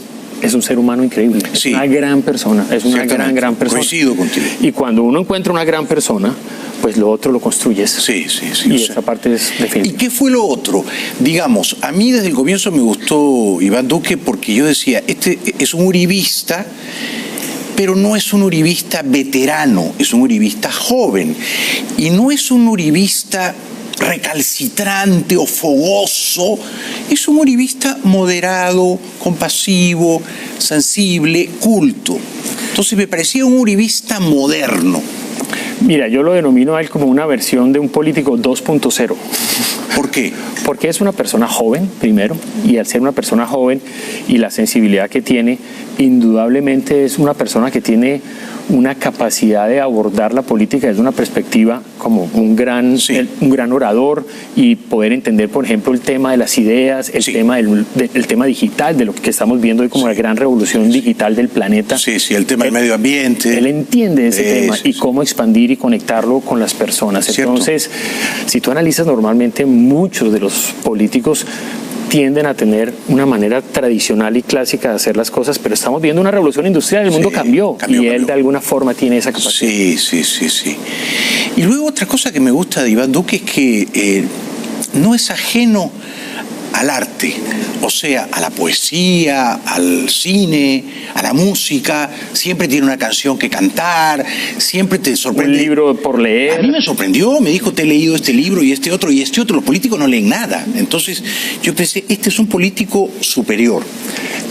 S17: un ser humano increíble. Es una gran persona. Es una gran persona.
S1: Coincido contigo.
S17: Y cuando uno encuentra una gran persona, pues lo otro lo construyes.
S1: Sí.
S17: Y esa parte es definitiva.
S1: ¿Y qué fue lo otro? Digamos, a mí desde el comienzo me gustó Iván Duque porque yo decía, este es un uribista, pero no es un uribista veterano, es un uribista joven. Y no es un uribista recalcitrante o fogoso, es un uribista moderado, compasivo, sensible, culto. Entonces me parecía un uribista moderno.
S17: Mira, yo lo denomino a él como una versión de un político 2.0.
S1: ¿Por qué?
S17: Porque es una persona joven, primero, y al ser una persona joven y la sensibilidad que tiene, indudablemente es una persona que tiene una capacidad de abordar la política desde una perspectiva como un gran orador y poder entender, por ejemplo, el tema de las ideas, el tema digital, de lo que estamos viendo hoy como la gran revolución digital del planeta.
S1: Sí, el tema del medio ambiente.
S17: Él entiende ese tema y cómo expandir y conectarlo con las personas.
S1: Cierto.
S17: Entonces, si tú analizas normalmente, muchos de los políticos tienden a tener una manera tradicional y clásica de hacer las cosas, pero estamos viendo una revolución industrial, el mundo cambió y él de alguna forma tiene esa capacidad.
S1: Sí. Y luego otra cosa que me gusta de Iván Duque es que no es ajeno al arte, o sea, a la poesía, al cine, a la música. Siempre tiene una canción que cantar, siempre te sorprende.
S17: Un libro por leer.
S1: A mí me sorprendió, me dijo, te he leído este libro y este otro. Los políticos no leen nada. Entonces yo pensé, este es un político superior.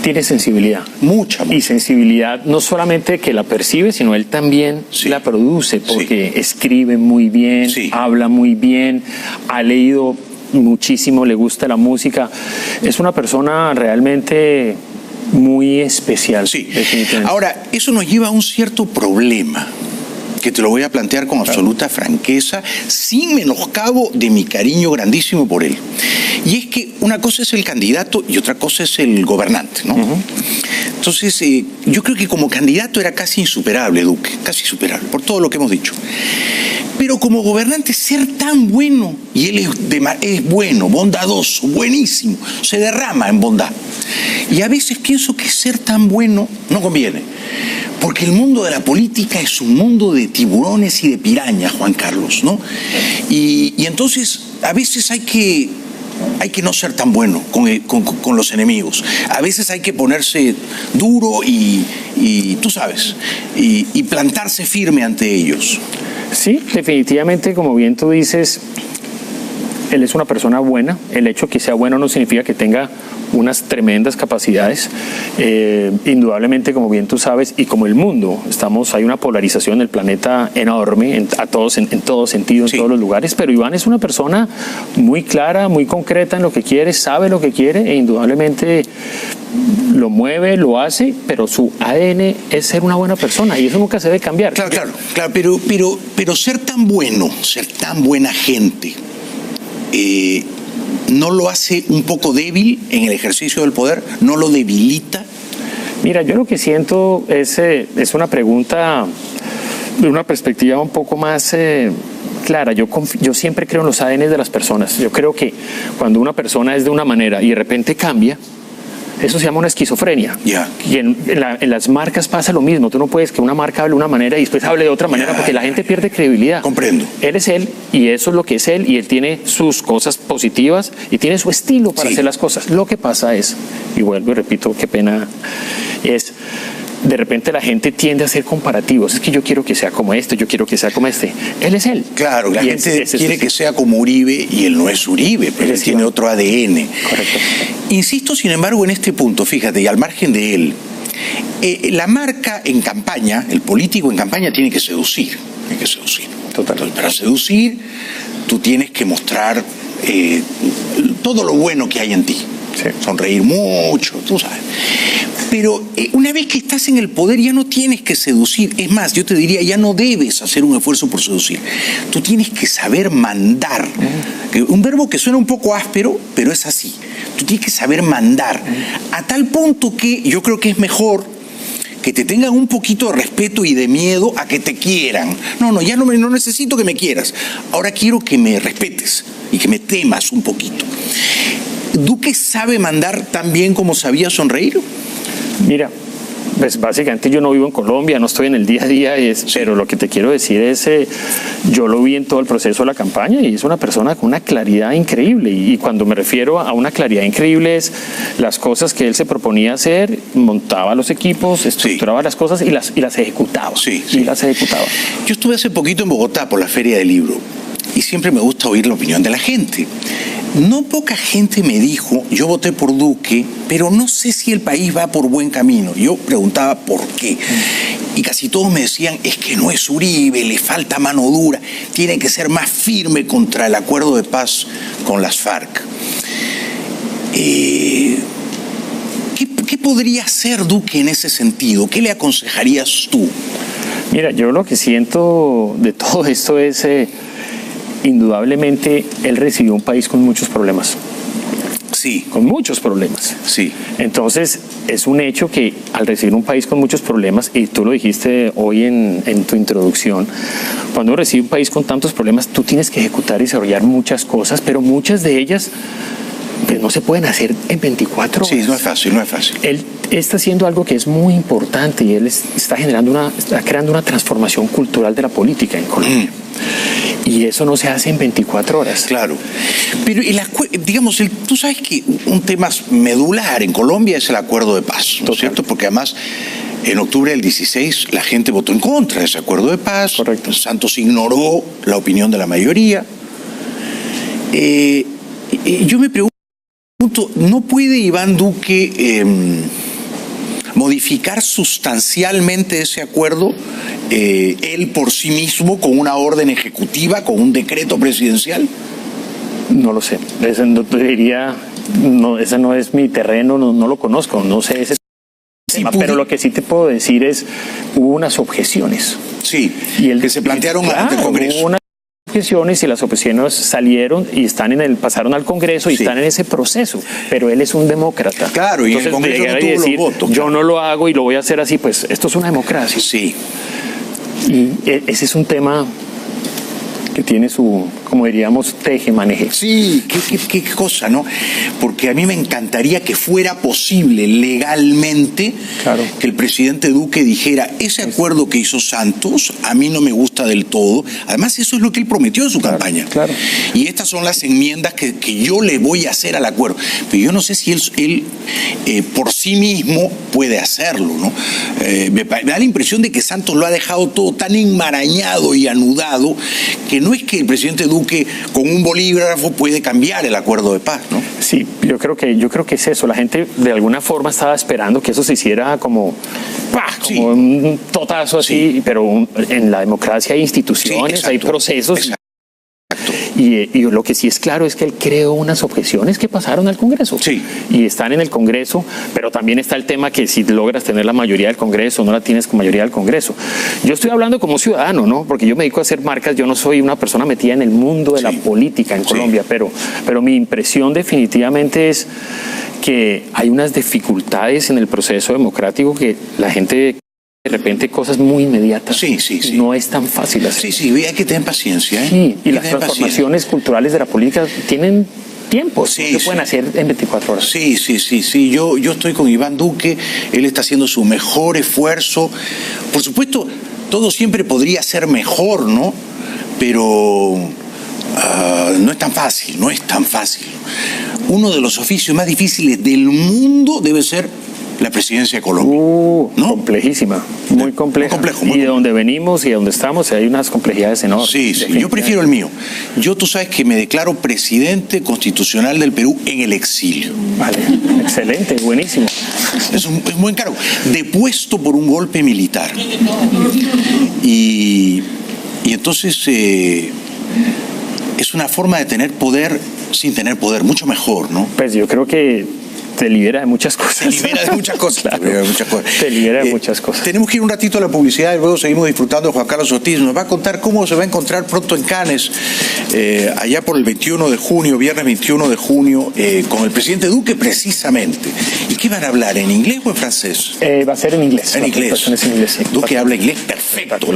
S17: Tiene sensibilidad.
S1: Mucha.
S17: Y sensibilidad no solamente que la percibe, sino él también la produce, porque escribe muy bien, habla muy bien, ha leído muchísimo, le gusta la música. Es una persona realmente muy especial.
S1: Sí. Ahora, eso nos lleva a un cierto problema que te lo voy a plantear con absoluta franqueza, sin menoscabo de mi cariño grandísimo por él. Y es que una cosa es el candidato y otra cosa es el gobernante, ¿no? Entonces, yo creo que como candidato era casi insuperable Duque, casi insuperable, por todo lo que hemos dicho. Pero como gobernante, ser tan bueno, y él es bueno, bondadoso, buenísimo, se derrama en bondad. Y a veces pienso que ser tan bueno no conviene, porque el mundo de la política es un mundo de tiburones y de pirañas, Juan Carlos, ¿no? Y entonces a veces hay que no ser tan bueno con los enemigos. A veces hay que ponerse duro y tú sabes, y plantarse firme ante ellos.
S17: Sí, definitivamente, como bien tú dices, Él es una persona buena. El hecho que sea bueno no significa que tenga unas tremendas capacidades. Indudablemente, como bien tú sabes, y como el mundo, hay una polarización en el planeta enorme, en todo sentido, en todos los lugares, pero Iván es una persona muy clara, muy concreta en lo que quiere, sabe lo que quiere e indudablemente lo mueve, lo hace, pero su ADN es ser una buena persona y eso nunca se debe cambiar.
S1: Claro, pero ser tan bueno, ser tan buena gente, ¿no lo hace un poco débil en el ejercicio del poder? ¿No lo debilita?
S17: Mira, yo lo que siento es una pregunta de una perspectiva un poco más clara. Yo siempre creo en los ADN de las personas. Yo creo que cuando una persona es de una manera y de repente cambia, eso se llama una esquizofrenia. Y en las marcas pasa lo mismo. Tú no puedes que una marca hable de una manera y después hable de otra manera porque la gente pierde credibilidad.
S1: Comprendo.
S17: Él es él y eso es lo que es él y él tiene sus cosas positivas y tiene su estilo para hacer las cosas. Lo que pasa es, y vuelvo y repito, qué pena, es de repente la gente tiende a hacer comparativos. Es que yo quiero que sea como este, yo quiero que sea como este. Él es él.
S1: Claro, la gente quiere que sea como Uribe y él no es Uribe, pero él tiene otro ADN.
S17: Correcto.
S1: Insisto, sin embargo, en este punto, fíjate, y al margen de él, la marca en campaña, el político en campaña tiene que seducir. Total. Entonces, para seducir, tú tienes que mostrar todo lo bueno que hay en ti.
S17: Sí.
S1: Sonreír mucho, tú sabes. Pero una vez que estás en el poder ya no tienes que seducir. Es más, yo te diría, ya no debes hacer un esfuerzo por seducir. Tú tienes que saber mandar. Un verbo que suena un poco áspero, pero es así. Tú tienes que saber mandar. A tal punto que yo creo que es mejor que te tengan un poquito de respeto y de miedo a que te quieran. Ya no necesito que me quieras. Ahora quiero que me respetes y que me temas un poquito. ¿Duque sabe mandar tan bien como sabía sonreír?
S17: Mira, pues básicamente yo no vivo en Colombia, no estoy en el día a día, pero lo que te quiero decir es, yo lo vi en todo el proceso de la campaña y es una persona con una claridad increíble. Y cuando me refiero a una claridad increíble es las cosas que él se proponía hacer, montaba los equipos, estructuraba las cosas y las ejecutaba. Las ejecutaba.
S1: Yo estuve hace poquito en Bogotá por la Feria del Libro y siempre me gusta oír la opinión de la gente. No poca gente me dijo, yo voté por Duque, pero no sé si el país va por buen camino. Yo preguntaba por qué. Y casi todos me decían, es que no es Uribe, le falta mano dura, tiene que ser más firme contra el acuerdo de paz con las FARC. ¿Qué podría hacer Duque en ese sentido? ¿Qué le aconsejarías tú?
S17: Mira, yo lo que siento de todo esto es... indudablemente él recibió un país con muchos problemas.
S1: Sí.
S17: Con muchos problemas.
S1: Sí.
S17: Entonces, es un hecho que al recibir un país con muchos problemas, y tú lo dijiste hoy en tu introducción, cuando uno recibe un país con tantos problemas, tú tienes que ejecutar y desarrollar muchas cosas, pero muchas de ellas pues, no se pueden hacer en 24 horas.
S1: Sí, no es fácil.
S17: Él está haciendo algo que es muy importante y él está creando una transformación cultural de la política en Colombia. Y eso no se hace en 24 horas.
S1: Claro. Pero, digamos, tú sabes que un tema medular en Colombia es el acuerdo de paz, ¿no es cierto? Porque además, en octubre del 16, la gente votó en contra de ese acuerdo de paz.
S17: Correcto.
S1: Santos ignoró la opinión de la mayoría. Yo me pregunto, ¿no puede Iván Duque modificar sustancialmente ese acuerdo él por sí mismo con una orden ejecutiva, con un decreto presidencial?
S17: No lo sé. Ese no es mi terreno, no lo conozco, no sé ese tema, pero lo que sí te puedo decir es, hubo unas objeciones.
S1: Sí, que se plantearon ante el Congreso.
S17: Hubo unas objeciones y las objeciones salieron y pasaron al Congreso y están en ese proceso, pero él es un demócrata.
S1: Claro, y entonces, el Congreso no tuvo los votos.
S17: Yo no lo hago y lo voy a hacer así, pues esto es una democracia.
S1: Sí.
S17: Y ese es un tema que tiene su, como diríamos, teje-maneje.
S1: Sí, qué cosa, ¿no? Porque a mí me encantaría que fuera posible legalmente que el presidente Duque dijera, ese acuerdo que hizo Santos a mí no me gusta del todo. Además, eso es lo que él prometió en su campaña.
S17: Claro.
S1: Y estas son las enmiendas que yo le voy a hacer al acuerdo. Pero yo no sé si él por sí mismo puede hacerlo, ¿no? Me da la impresión de que Santos lo ha dejado todo tan enmarañado y anudado que no es que el presidente Duque Duque con un bolígrafo puede cambiar el acuerdo de paz, ¿no?
S17: Sí, yo creo que es eso. La gente de alguna forma estaba esperando que eso se hiciera como un totazo así, pero en la democracia hay instituciones, hay procesos. Exacto. Y lo que sí es claro es que él creó unas objeciones que pasaron al Congreso. Sí. Y están en el Congreso, pero también está el tema que si logras tener la mayoría del Congreso, no la tienes con mayoría del Congreso. Yo estoy hablando como ciudadano, ¿no? Porque yo me dedico a hacer marcas, yo no soy una persona metida en el mundo de la política en Colombia, pero mi impresión definitivamente es que hay unas dificultades en el proceso democrático que la gente... De repente cosas muy inmediatas. No es tan fácil hacer.
S1: Hay que tener paciencia.
S17: Sí, y las transformaciones culturales de la política tienen tiempo, no se pueden hacer en 24 horas.
S1: Sí. Yo estoy con Iván Duque, él está haciendo su mejor esfuerzo. Por supuesto, todo siempre podría ser mejor, ¿no? Pero no es tan fácil. Uno de los oficios más difíciles del mundo debe ser la presidencia de Colombia.
S17: ¿no? Complejísima, muy compleja. Y de donde venimos y de donde estamos hay unas complejidades enormes.
S1: Sí, yo prefiero el mío. Tú sabes que me declaro presidente constitucional del Perú en el exilio.
S17: Vale, excelente, buenísimo.
S1: Es un buen cargo. Depuesto por un golpe militar. Y entonces es una forma de tener poder sin tener poder, mucho mejor, ¿no?
S17: Pues yo creo que te libera de muchas cosas.
S1: Te libera de muchas cosas.
S17: Claro. Te libera de muchas cosas.
S1: Tenemos que ir un ratito a la publicidad y luego seguimos disfrutando de Juan Carlos Ortiz. Nos va a contar cómo se va a encontrar pronto en Cannes, allá por el 21 de junio, viernes 21 de junio, con el presidente Duque precisamente. ¿Y qué van a hablar? ¿En inglés o en francés?
S17: Va a ser en inglés.
S1: En inglés.
S17: Sí.
S1: Duque habla inglés perfecto.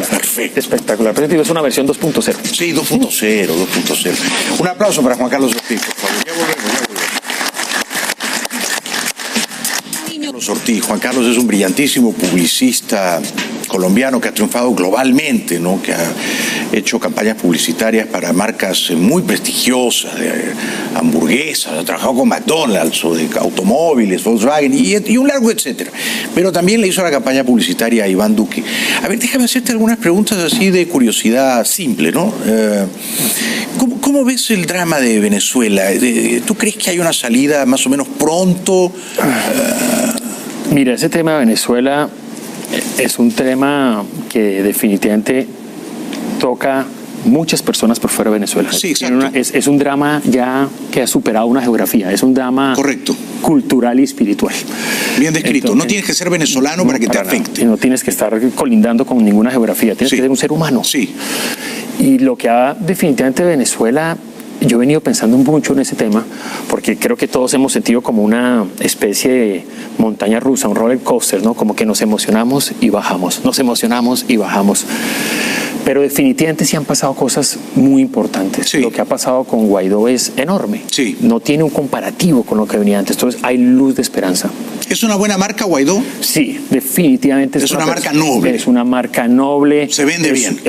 S17: Espectacular. Pero es una versión 2.0.
S1: Sí, 2.0. Un aplauso para Juan Carlos Ortiz, por favor. Ya volvemos. Ortiz. Juan Carlos es un brillantísimo publicista colombiano que ha triunfado globalmente, ¿no? Que ha hecho campañas publicitarias para marcas muy prestigiosas, de hamburguesas, ha trabajado con McDonald's o de automóviles, Volkswagen y un largo etcétera. Pero también le hizo la campaña publicitaria a Iván Duque. A ver, déjame hacerte algunas preguntas así de curiosidad simple, ¿no? ¿Cómo ves el drama de Venezuela? ¿Tú crees que hay una salida más o menos pronto?
S17: Mira, ese tema de Venezuela es un tema que definitivamente toca muchas personas por fuera de Venezuela.
S1: Sí, exacto.
S17: Es un drama ya que ha superado una geografía, es un drama cultural y espiritual.
S1: Bien descrito. Entonces, no tienes que ser venezolano para que te afecte.
S17: No tienes que estar colindando con ninguna geografía, tienes que ser un ser humano.
S1: Sí.
S17: Y lo que ha definitivamente Venezuela... Yo he venido pensando mucho en ese tema porque creo que todos hemos sentido como una especie de montaña rusa, un roller coaster, ¿no? Como que nos emocionamos y bajamos, Pero definitivamente sí han pasado cosas muy importantes. Sí. Lo que ha pasado con Guaidó es enorme.
S1: Sí.
S17: No tiene un comparativo con lo que venía antes. Entonces hay luz de esperanza.
S1: ¿Es una buena marca Guaidó?
S17: Sí, definitivamente.
S1: Es una marca noble.
S17: Es una marca noble.
S1: Se vende bien.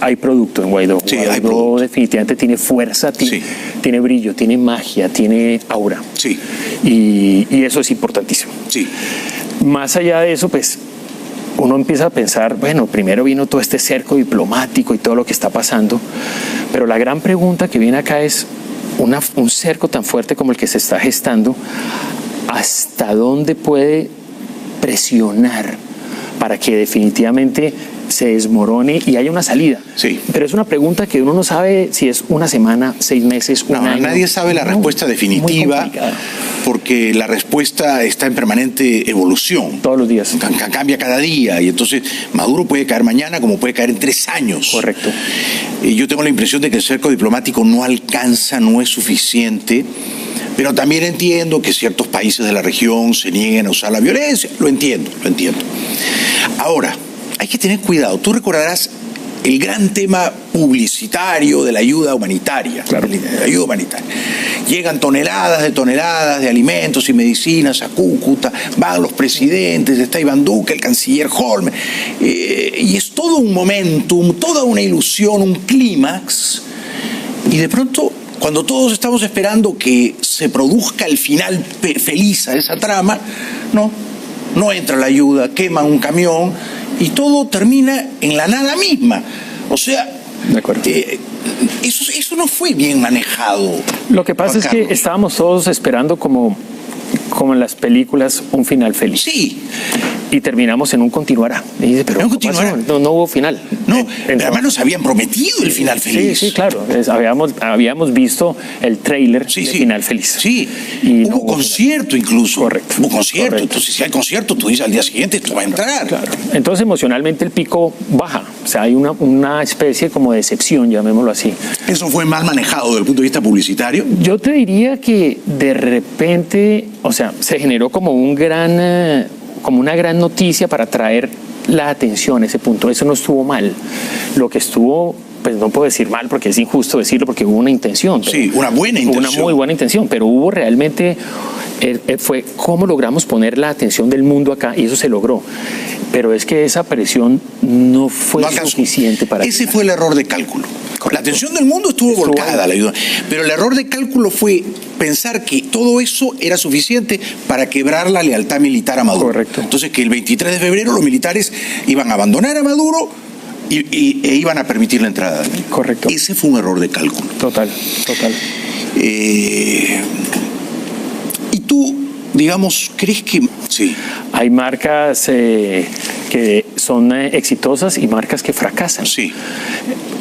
S17: Hay producto en Guaidó.
S1: Sí,
S17: Guaidó definitivamente tiene fuerza, tiene brillo, tiene magia, tiene aura.
S1: Sí.
S17: Y eso es importantísimo.
S1: Sí.
S17: Más allá de eso, pues uno empieza a pensar, bueno, primero vino todo este cerco diplomático y todo lo que está pasando, pero la gran pregunta que viene acá es un cerco tan fuerte como el que se está gestando, ¿hasta dónde puede presionar para que definitivamente se desmorone y haya una salida?
S1: Sí.
S17: Pero es una pregunta que uno no sabe si es una semana, 6 meses, un año.
S1: Nadie sabe la respuesta definitiva porque la respuesta está en permanente evolución.
S17: Todos los días.
S1: Cambia cada día y entonces Maduro puede caer mañana como puede caer en 3 años.
S17: Correcto.
S1: Yo tengo la impresión de que el cerco diplomático no alcanza, no es suficiente. Pero también entiendo que ciertos países de la región se nieguen a usar la violencia. Lo entiendo. Ahora, hay que tener cuidado. Tú recordarás el gran tema publicitario de la ayuda humanitaria.
S17: Claro.
S1: La ayuda humanitaria. Llegan toneladas de alimentos y medicinas a Cúcuta, van los presidentes, está Iván Duque, el canciller Holmes, y es todo un momentum, toda una ilusión, un clímax, y de pronto, cuando todos estamos esperando que se produzca el final feliz a esa trama, no entra la ayuda, queman un camión y todo termina en la nada misma. O sea,
S17: De acuerdo.
S1: Eso no fue bien manejado.
S17: Lo que pasa es que estábamos todos esperando como en las películas, un final feliz.
S1: Sí.
S17: Y terminamos en un continuará. Y dice, pero
S1: ¿un continuará?
S17: No hubo final.
S1: No, pero además nos habían prometido el final feliz.
S17: Sí, claro. Habíamos visto el tráiler de final feliz.
S1: Sí.
S17: Y
S1: hubo concierto incluso.
S17: Correcto.
S1: Hubo concierto.
S17: Correcto.
S1: Entonces, si hay concierto, tú dices al día siguiente, tú vas a entrar.
S17: Claro. Entonces, emocionalmente el pico baja. O sea, hay una especie como de decepción, llamémoslo así.
S1: ¿Eso fue mal manejado desde el punto de vista publicitario?
S17: Yo te diría que de repente, o sea, se generó como una gran noticia para atraer la atención a ese punto. Eso no estuvo mal. Lo que estuvo, pues no puedo decir mal porque es injusto decirlo, porque hubo una intención.
S1: Sí, una buena intención.
S17: Una muy buena intención, pero hubo realmente, fue cómo logramos poner la atención del mundo acá, y eso se logró. Pero es que esa presión no fue suficiente para...
S1: Ese fue el error de cálculo. La atención del mundo estuvo volcada, pero el error de cálculo fue pensar que todo eso era suficiente para quebrar la lealtad militar a Maduro.
S17: Correcto.
S1: Entonces, que el 23 de febrero los militares iban a abandonar a Maduro e iban a permitir la entrada.
S17: Correcto.
S1: Ese fue un error de cálculo.
S17: Total.
S1: Y tú, digamos, ¿crees que...? Sí.
S17: Hay marcas que son exitosas y marcas que fracasan.
S1: Sí.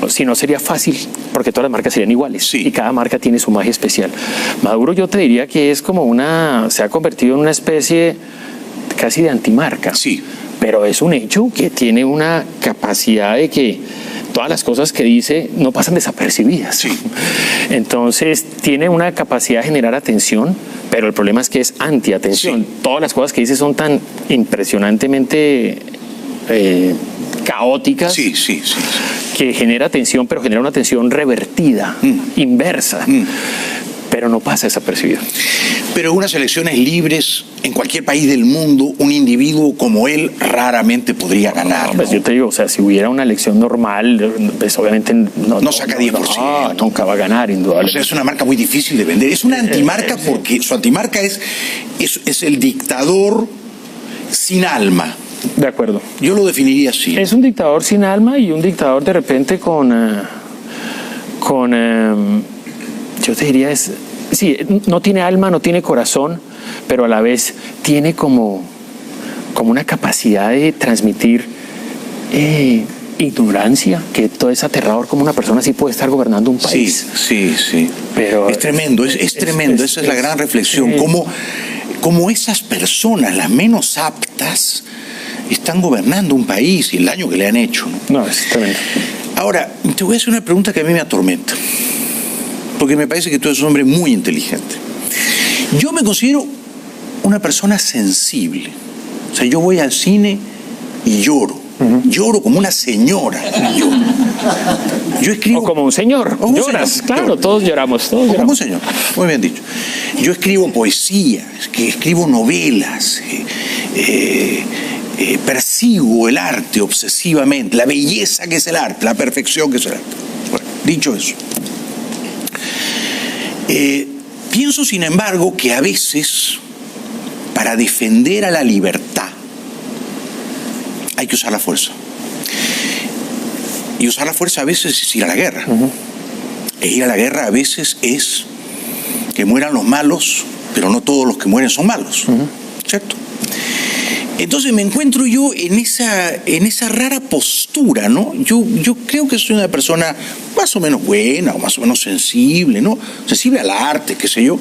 S17: Si no, sería fácil, porque todas las marcas serían iguales.
S1: Sí.
S17: Y cada marca tiene su magia especial. Maduro, yo te diría que es como se ha convertido en una especie casi de antimarca.
S1: Sí.
S17: Pero es un hecho que tiene una capacidad de que todas las cosas que dice no pasan desapercibidas.
S1: Sí.
S17: Entonces, tiene una capacidad de generar atención, pero el problema es que es antiatención. Sí. Todas las cosas que dice son tan impresionantemente caóticas, que genera tensión, pero genera una tensión revertida, inversa, pero no pasa desapercibido.
S1: Pero en unas elecciones libres, en cualquier país del mundo, un individuo como él raramente podría ganar.
S17: Pues yo te digo, o sea, si hubiera una elección normal, pues obviamente
S1: no saca 10%.
S17: Nunca va a ganar, indudablemente.
S1: O sea, es una marca muy difícil de vender. Es una antimarca porque su antimarca es el dictador sin alma.
S17: De acuerdo.
S1: Yo lo definiría así.
S17: Es un dictador sin alma y un dictador de repente yo te diría, sí, no tiene alma, no tiene corazón, pero a la vez tiene como una capacidad de transmitir ignorancia, que todo es aterrador, como una persona así puede estar gobernando un país.
S1: Sí. Pero es tremendo, es tremendo. Esa es la gran reflexión. Cómo esas personas, las menos aptas, están gobernando un país y el daño que le han hecho.
S17: No, es tremendo.
S1: Ahora, te voy a hacer una pregunta que a mí me atormenta, porque me parece que tú eres un hombre muy inteligente. Yo me considero una persona sensible. O sea, yo voy al cine y lloro. Lloro como una señora. Yo escribo...
S17: O como un señor. Lloras, claro, todos lloramos.
S1: Como un señor, muy bien dicho. Yo escribo poesía, escribo novelas, persigo el arte obsesivamente, la belleza que es el arte, la perfección que es el arte. Bueno, dicho eso, pienso, sin embargo, que a veces, para defender a la libertad, hay que usar la fuerza. Y usar la fuerza a veces es ir a la guerra. E ir a la guerra a veces es que mueran los malos, pero no todos los que mueren son malos. ¿Cierto? Entonces me encuentro yo en esa rara postura, ¿no? Yo creo que soy una persona más o menos buena, o más o menos sensible, ¿no? Sensible al arte, qué sé yo.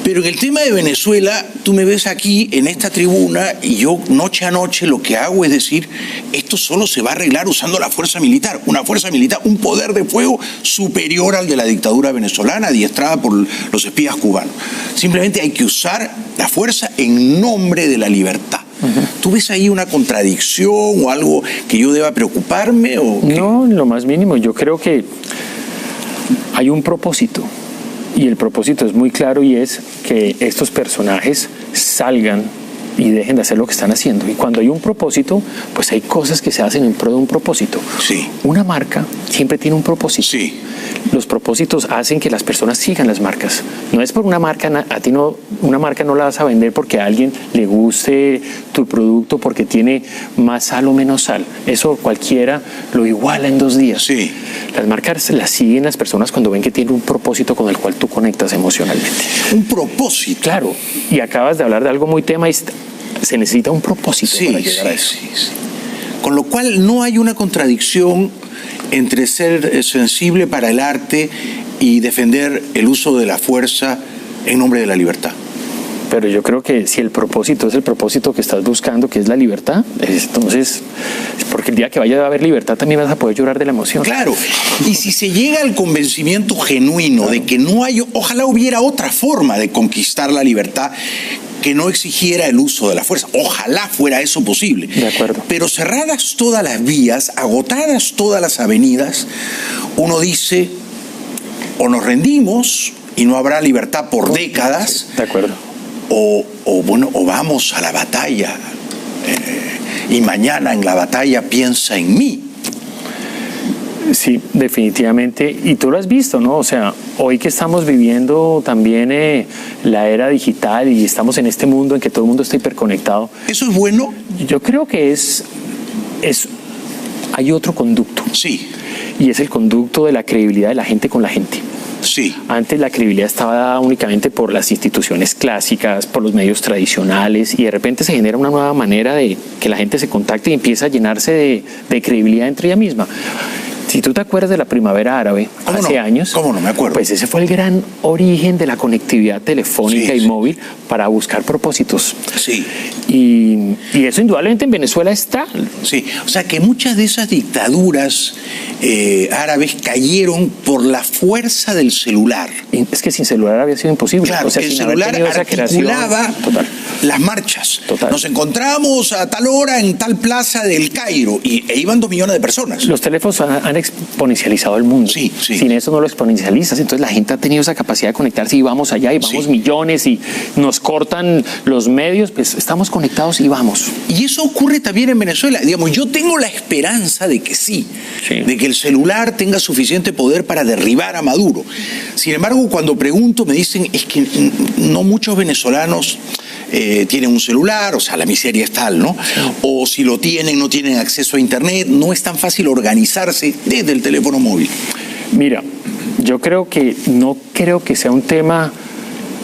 S1: Pero en el tema de Venezuela, tú me ves aquí en esta tribuna y yo noche a noche lo que hago es decir, esto solo se va a arreglar usando la fuerza militar, un poder de fuego superior al de la dictadura venezolana, adiestrada por los espías cubanos. Simplemente hay que usar la fuerza en nombre de la libertad. ¿Tú ves ahí una contradicción o algo que yo deba preocuparme?
S17: No, en lo más mínimo. Yo creo que hay un propósito. Y el propósito es muy claro y es que estos personajes salgan y dejen de hacer lo que están haciendo. Y cuando hay un propósito, pues hay cosas que se hacen en pro de un propósito.
S1: Sí.
S17: Una marca siempre tiene un propósito.
S1: Sí.
S17: Los propósitos hacen que las personas sigan las marcas. No es por una marca, a ti no, una marca no la vas a vender porque a alguien le guste tu producto porque tiene más sal o menos sal. Eso cualquiera lo iguala en 2 días.
S1: Sí.
S17: Las marcas las siguen las personas cuando ven que tiene un propósito con el cual tú conectas emocionalmente.
S1: Un propósito.
S17: Claro. Y acabas de hablar de algo muy tema y se necesita un propósito para llegar a eso.
S1: Sí. Con lo cual no hay una contradicción entre ser sensible para el arte y defender el uso de la fuerza en nombre de la libertad.
S17: Pero yo creo que si el propósito es el propósito que estás buscando, que es la libertad, entonces, porque el día que vaya a haber libertad también vas a poder llorar de la emoción.
S1: Claro, y si se llega al convencimiento genuino de que no hay, ojalá hubiera otra forma de conquistar la libertad que no exigiera el uso de la fuerza. Ojalá fuera eso posible.
S17: De acuerdo.
S1: Pero cerradas todas las vías, agotadas todas las avenidas, uno dice, o nos rendimos y no habrá libertad por décadas.
S17: De acuerdo.
S1: O vamos a la batalla y mañana en la batalla piensa en mí.
S17: Sí, definitivamente. Y tú lo has visto, ¿no? O sea, hoy que estamos viviendo también la era digital y estamos en este mundo en que todo el mundo está hiperconectado.
S1: ¿Eso es bueno?
S17: Yo creo que hay otro conducto.
S1: Sí.
S17: Y es el conducto de la credibilidad de la gente con la gente.
S1: Sí.
S17: Antes la credibilidad estaba dada únicamente por las instituciones clásicas, por los medios tradicionales, y de repente se genera una nueva manera de que la gente se contacte y empieza a llenarse de credibilidad entre ella misma. Si tú te acuerdas de la primavera árabe hace años,
S1: ¿cómo no me acuerdo?
S17: Pues ese fue el gran origen de la conectividad telefónica y móvil para buscar propósitos.
S1: Sí.
S17: Y eso indudablemente en Venezuela está.
S1: Sí, o sea que muchas de esas dictaduras árabes cayeron por la fuerza del celular.
S17: Es que sin celular había sido imposible.
S1: Claro,
S17: o sea,
S1: el
S17: sin
S1: celular articulaba las marchas.
S17: Total.
S1: Nos encontramos a tal hora en tal plaza del Cairo e iban 2 millones de personas.
S17: Los teléfonos han exponencializado el mundo.
S1: Sí.
S17: Sin eso no lo exponencializas. Entonces la gente ha tenido esa capacidad de conectarse y vamos allá y vamos millones y nos cortan los medios, pues estamos conectados y vamos.
S1: Y eso ocurre también en Venezuela. Digamos, yo tengo la esperanza de que sí, de que el celular tenga suficiente poder para derribar a Maduro. Sin embargo, cuando pregunto me dicen es que no muchos venezolanos tienen un celular, o sea, la miseria es tal, ¿no? O si lo tienen, no tienen acceso a internet, no es tan fácil organizarse desde el teléfono móvil.
S17: Mira, yo no creo que sea un tema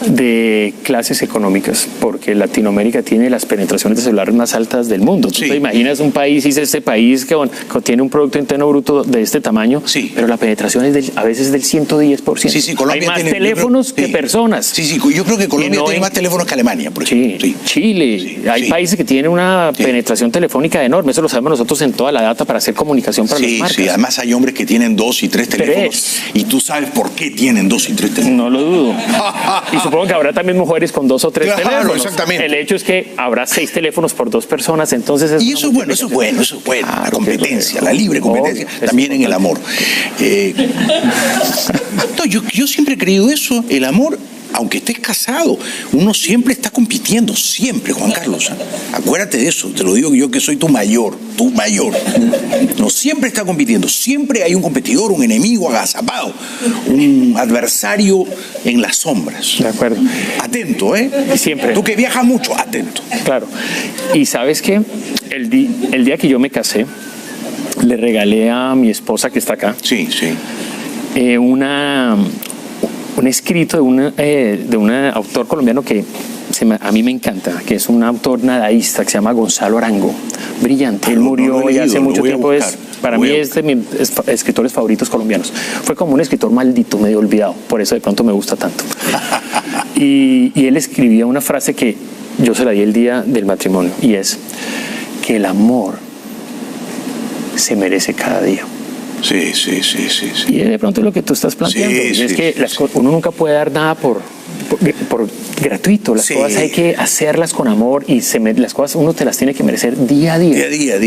S17: de clases económicas, porque Latinoamérica tiene las penetraciones de celulares más altas del mundo. ¿Tú te imaginas un país, este país que tiene un Producto Interno Bruto de este tamaño, pero la penetración es a veces del 110%?
S1: Sí, Colombia
S17: hay más
S1: tiene,
S17: teléfonos que personas.
S1: Sí, yo creo que Colombia tiene más teléfonos que Alemania, por ejemplo.
S17: Chile. Hay países que tienen una penetración telefónica enorme. Eso lo sabemos nosotros en toda la data para hacer comunicación para las marcas.
S1: Sí, además hay hombres que tienen 2 y 3 teléfonos. Y tú sabes por qué tienen 2 y 3 teléfonos.
S17: No lo dudo. Y supongo que habrá también mujeres con 2 o 3 teléfonos.
S1: Exactamente.
S17: El hecho es que habrá 6 teléfonos por 2 personas, entonces...
S1: Y eso es bueno. La competencia, la libre competencia, también en el amor. Yo siempre he creído eso, el amor, aunque estés casado, uno siempre está compitiendo, siempre, Juan Carlos. Acuérdate de eso, te lo digo yo que soy tu mayor. No siempre está compitiendo, siempre hay un competidor, un enemigo agazapado, un adversario en las sombras.
S17: De acuerdo.
S1: Atento,
S17: Siempre.
S1: Tú que viajas mucho, atento.
S17: Claro. Y ¿sabes qué? El día que yo me casé, le regalé a mi esposa que está acá un escrito de un autor colombiano que a mí me encanta, que es un autor nadaísta que se llama Gonzalo Arango. Brillante. Él murió ya hace mucho tiempo. Para mí es de mis escritores favoritos colombianos. Fue como un escritor maldito, medio olvidado. Por eso de pronto me gusta tanto. Y él escribía una frase que yo se la di el día del matrimonio, y es que el amor se merece cada día.
S1: Sí.
S17: Y de pronto es lo que tú estás planteando. Es que uno nunca puede dar nada por por gratuito. Las cosas hay que hacerlas con amor y las cosas uno te las tiene que merecer día a día.
S1: Día.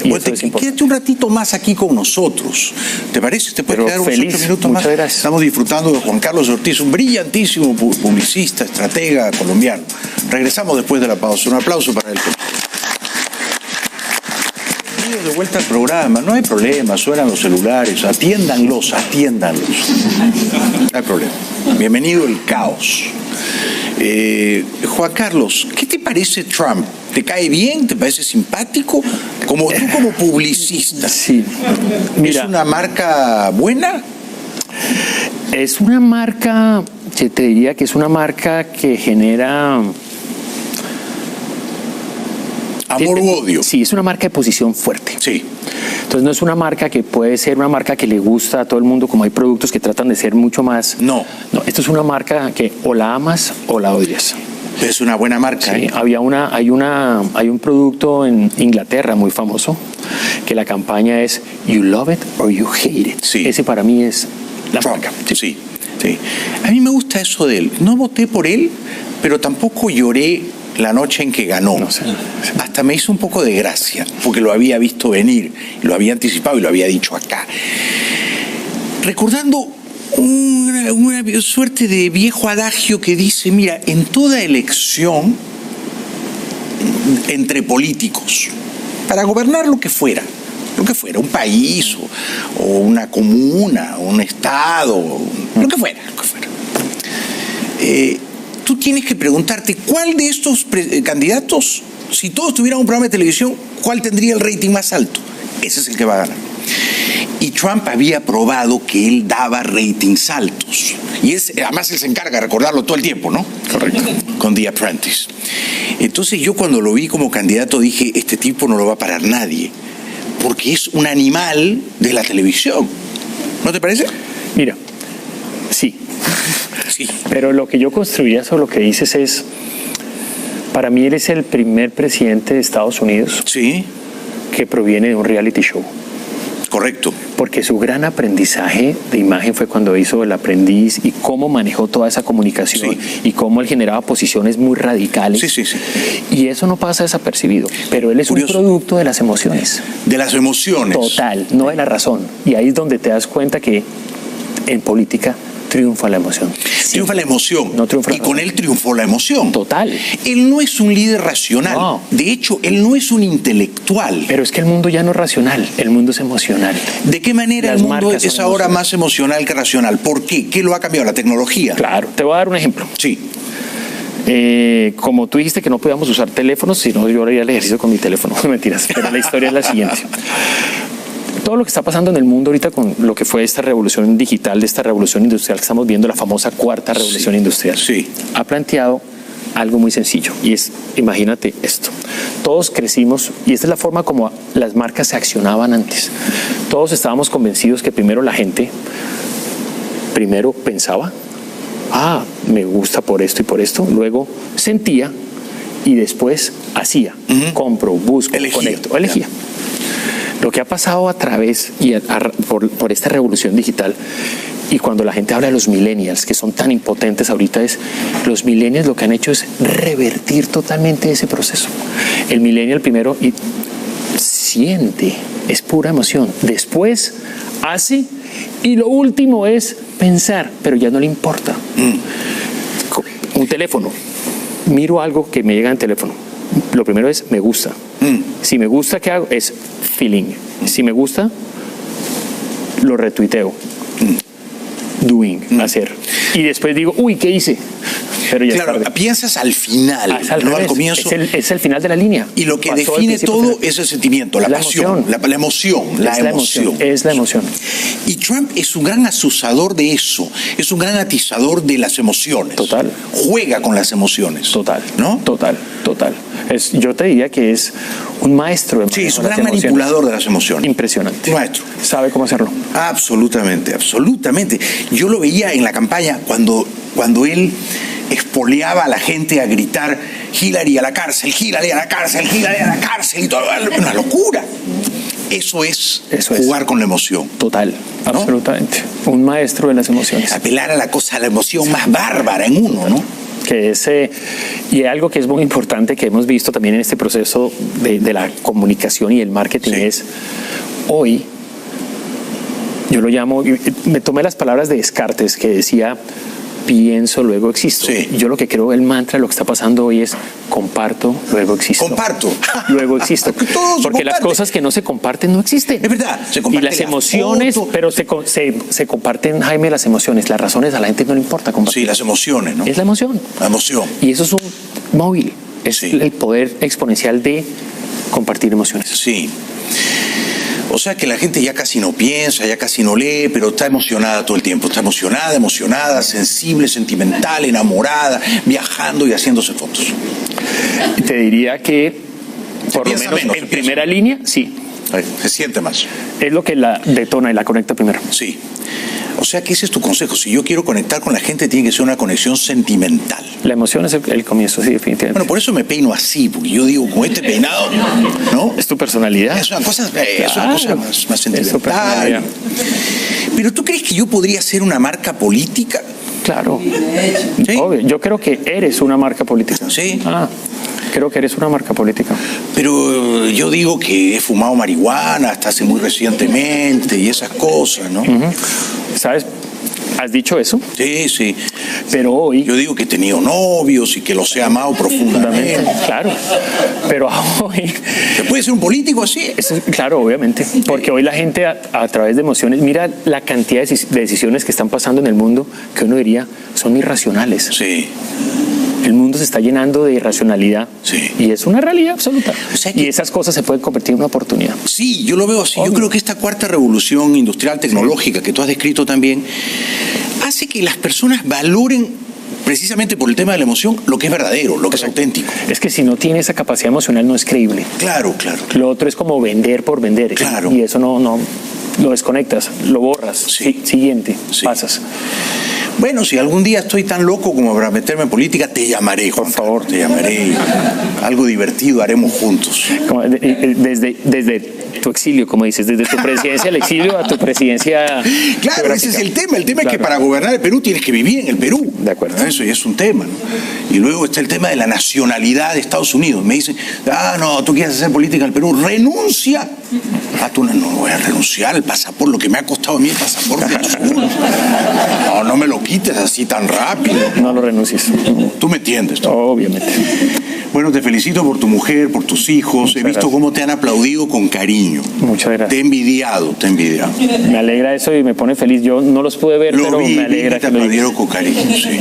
S1: Bueno, quédate un ratito más aquí con nosotros. ¿Te parece? ¿Te puedes quedar unos 8 minutos más?
S17: Gracias.
S1: Estamos disfrutando de Juan Carlos Ortiz, un brillantísimo publicista, estratega colombiano. Regresamos después de la pausa. Un aplauso para él. De vuelta al programa, no hay problema, suenan los celulares, atiéndanlos. No hay problema. Bienvenido el caos. Juan Carlos, ¿qué te parece Trump? ¿Te cae bien? ¿Te parece simpático? Tú como publicista.
S17: Sí. Mira,
S1: ¿es una marca buena?
S17: Es una marca, yo te diría que es una marca que genera...
S1: ¿Amor u odio?
S17: Sí, es una marca de posición fuerte.
S1: Sí.
S17: Entonces no es una marca que puede ser una marca que le gusta a todo el mundo, como hay productos que tratan de ser mucho más... No, esto es una marca que o la amas o la odias.
S1: Es una buena marca.
S17: Sí, hay un producto en Inglaterra muy famoso que la campaña es You love it or you hate it.
S1: Sí.
S17: Ese para mí es la
S1: Trump.
S17: marca.
S1: Sí. A mí me gusta eso de él. No voté por él, pero tampoco lloré la noche en que ganó. No sé. Hasta me hizo un poco de gracia, porque lo había visto venir, lo había anticipado y lo había dicho acá. Recordando una suerte de viejo adagio que dice, mira, en toda elección entre políticos, para gobernar lo que fuera, un país o una comuna, un estado, lo que fuera. Tú tienes que preguntarte cuál de estos candidatos, si todos tuvieran un programa de televisión, cuál tendría el rating más alto. Ese es el que va a ganar. Y Trump había probado que él daba ratings altos. Y además él se encarga de recordarlo todo el tiempo, ¿no? Correcto. Con The Apprentice. Entonces yo cuando lo vi como candidato dije, este tipo no lo va a parar nadie, porque es un animal de la televisión. ¿No te parece?
S17: Mira, sí. Pero lo que yo construiría sobre lo que dices es, para mí él es el primer presidente de Estados Unidos que proviene de un reality show.
S1: Correcto.
S17: Porque su gran aprendizaje de imagen fue cuando hizo El Aprendiz y cómo manejó toda esa comunicación y cómo él generaba posiciones muy radicales.
S1: Sí.
S17: Y eso no pasa desapercibido. Pero él es un producto de las emociones.
S1: De las emociones.
S17: Total, no de la razón. Y ahí es donde te das cuenta que en política triunfa la emoción.
S1: Triunfa la emoción.
S17: No triunfa la
S1: razón. Con él triunfó la emoción.
S17: Total.
S1: Él no es un líder racional. No. De hecho, él no es un intelectual.
S17: Pero es que el mundo ya no es racional, el mundo es emocional.
S1: ¿De qué manera el mundo es ahora más emocional que racional? ¿Por qué? ¿Qué lo ha cambiado? ¿La tecnología?
S17: Claro, te voy a dar un ejemplo.
S1: Sí.
S17: Como tú dijiste que no podíamos usar teléfonos, si no yo haría el ejercicio con mi teléfono. Mentiras, pero la historia es la siguiente. Todo lo que está pasando en el mundo ahorita con lo que fue esta revolución digital, de esta revolución industrial que estamos viendo, la famosa cuarta revolución industrial, ha planteado algo muy sencillo y es, imagínate esto, todos crecimos y esta es la forma como las marcas se accionaban antes. Todos estábamos convencidos que primero la gente pensaba, me gusta por esto y por esto, luego sentía y después hacía, compro, busco, conecto, elegía. Lo que ha pasado a través por esta revolución digital y cuando la gente habla de los millennials, que son tan impotentes ahorita, los millennials lo que han hecho es revertir totalmente ese proceso. El millennial primero siente, es pura emoción, después hace y lo último es pensar, pero ya no le importa. Un teléfono, miro algo que me llega en teléfono, lo primero es me gusta. Si me gusta, ¿qué hago? Es feeling. Si me gusta, lo retuiteo. Doing, hacer. Y después digo, ¿qué hice? Pero ya
S1: claro, piensas al final, no al comienzo.
S17: Es el final de la línea.
S1: Y lo que define todo es el sentimiento, la pasión, la emoción.
S17: Es la emoción.
S1: Y Trump es un gran azuzador de eso, es un gran atizador de las emociones.
S17: Total.
S1: Juega con las emociones.
S17: Total.
S1: ¿No?
S17: Total. Yo te diría que es un maestro de
S1: es un gran manipulador de las emociones.
S17: Impresionante.
S1: Maestro.
S17: Sabe cómo hacerlo.
S1: Absolutamente. Yo lo veía en la campaña cuando él espoleaba a la gente a gritar Hillary a la cárcel, Hillary a la cárcel, Hillary a la cárcel y todo, una locura. Eso es jugar con la emoción.
S17: Total, ¿no? Absolutamente. Un maestro de las emociones.
S1: Apelar a la emoción más bárbara en uno, ¿no?
S17: Que es, y algo que es muy importante que hemos visto también en este proceso de la comunicación y el marketing es, hoy, yo lo llamo, me tomé las palabras de Descartes que decía, pienso, luego existo. Yo lo que creo, el mantra, lo que está pasando hoy es comparto, luego existo.
S1: Comparto.
S17: Luego existo. Porque las cosas que no se comparten no existen.
S1: Es verdad.
S17: Y las emociones, pero se comparten, Jaime, las emociones. Las razones a la gente no le importa compartir.
S1: Sí, las emociones, ¿no?
S17: Es la emoción.
S1: La emoción.
S17: Y eso es un móvil. Es el poder exponencial de compartir emociones.
S1: Sí. O sea que la gente ya casi no piensa, ya casi no lee, pero está emocionada todo el tiempo. Está emocionada, sensible, sentimental, enamorada, viajando y haciéndose fotos.
S17: Te diría que, por lo menos en primera línea, sí.
S1: Se siente más.
S17: Es lo que la detona y la conecta primero.
S1: Sí. O sea que ese es tu consejo. Si yo quiero conectar con la gente, tiene que ser una conexión sentimental.
S17: La emoción es el comienzo, sí, definitivamente.
S1: Bueno, por eso me peino así, porque yo digo, con este peinado, ¿no?
S17: Es tu personalidad.
S1: Es una cosa más sentimental. Pero ¿tú crees que yo podría ser una marca política?
S17: Claro. ¿Sí? Obvio. Yo creo que eres una marca política.
S1: Sí.
S17: Creo que eres una marca política.
S1: Pero yo digo que he fumado marihuana hasta hace muy recientemente y esas cosas, ¿no?
S17: ¿Sabes? ¿Has dicho eso?
S1: Sí, sí.
S17: Pero hoy...
S1: Yo digo que he tenido novios y que los he amado profundamente.
S17: Claro. Pero hoy...
S1: ¿Se puede ser un político así?
S17: Claro, obviamente. Porque hoy la gente a través de emociones... Mira la cantidad de decisiones que están pasando en el mundo que uno diría son irracionales.
S1: Sí.
S17: El mundo se está llenando de irracionalidad.
S1: Sí.
S17: Y es una realidad absoluta.
S1: O sea que...
S17: Y esas cosas se pueden convertir en una oportunidad.
S1: Sí, yo lo veo así. Yo creo que esta cuarta revolución industrial tecnológica que tú has descrito también hace que las personas valoren, precisamente por el tema de la emoción, lo que es verdadero, lo que es auténtico.
S17: Es que si no tiene esa capacidad emocional no es creíble.
S1: Claro.
S17: Lo otro es como vender por vender.
S1: Claro.
S17: Y eso no lo desconectas, lo borras. Siguiente, pasas.
S1: Bueno, si algún día estoy tan loco como para meterme en política, te llamaré, Juan. Por favor. Te llamaré. Algo divertido haremos juntos.
S17: Desde tu exilio, como dices, desde tu presidencia al exilio a tu presidencia.
S1: Claro, geográfica. Ese es el tema. El tema es que para gobernar el Perú tienes que vivir en el Perú.
S17: De acuerdo.
S1: Eso ya es un tema, ¿no? Y luego está el tema de la nacionalidad de Estados Unidos. Me dicen, no, tú quieres hacer política en el Perú, renuncia a tu... No voy a renunciar al pasaporte, lo que me ha costado a mí el pasaporte azul. No me lo quites así tan rápido.
S17: No lo renuncies.
S1: Tú me entiendes, ¿no?
S17: Obviamente.
S1: Bueno, te felicito por tu mujer, por tus hijos. He visto cómo te han aplaudido con cariño.
S17: Muchas gracias.
S1: Te he envidiado.
S17: Me alegra eso y me pone feliz. Yo no los pude ver, pero me alegra
S1: que te aplaudieron con cariño, sí.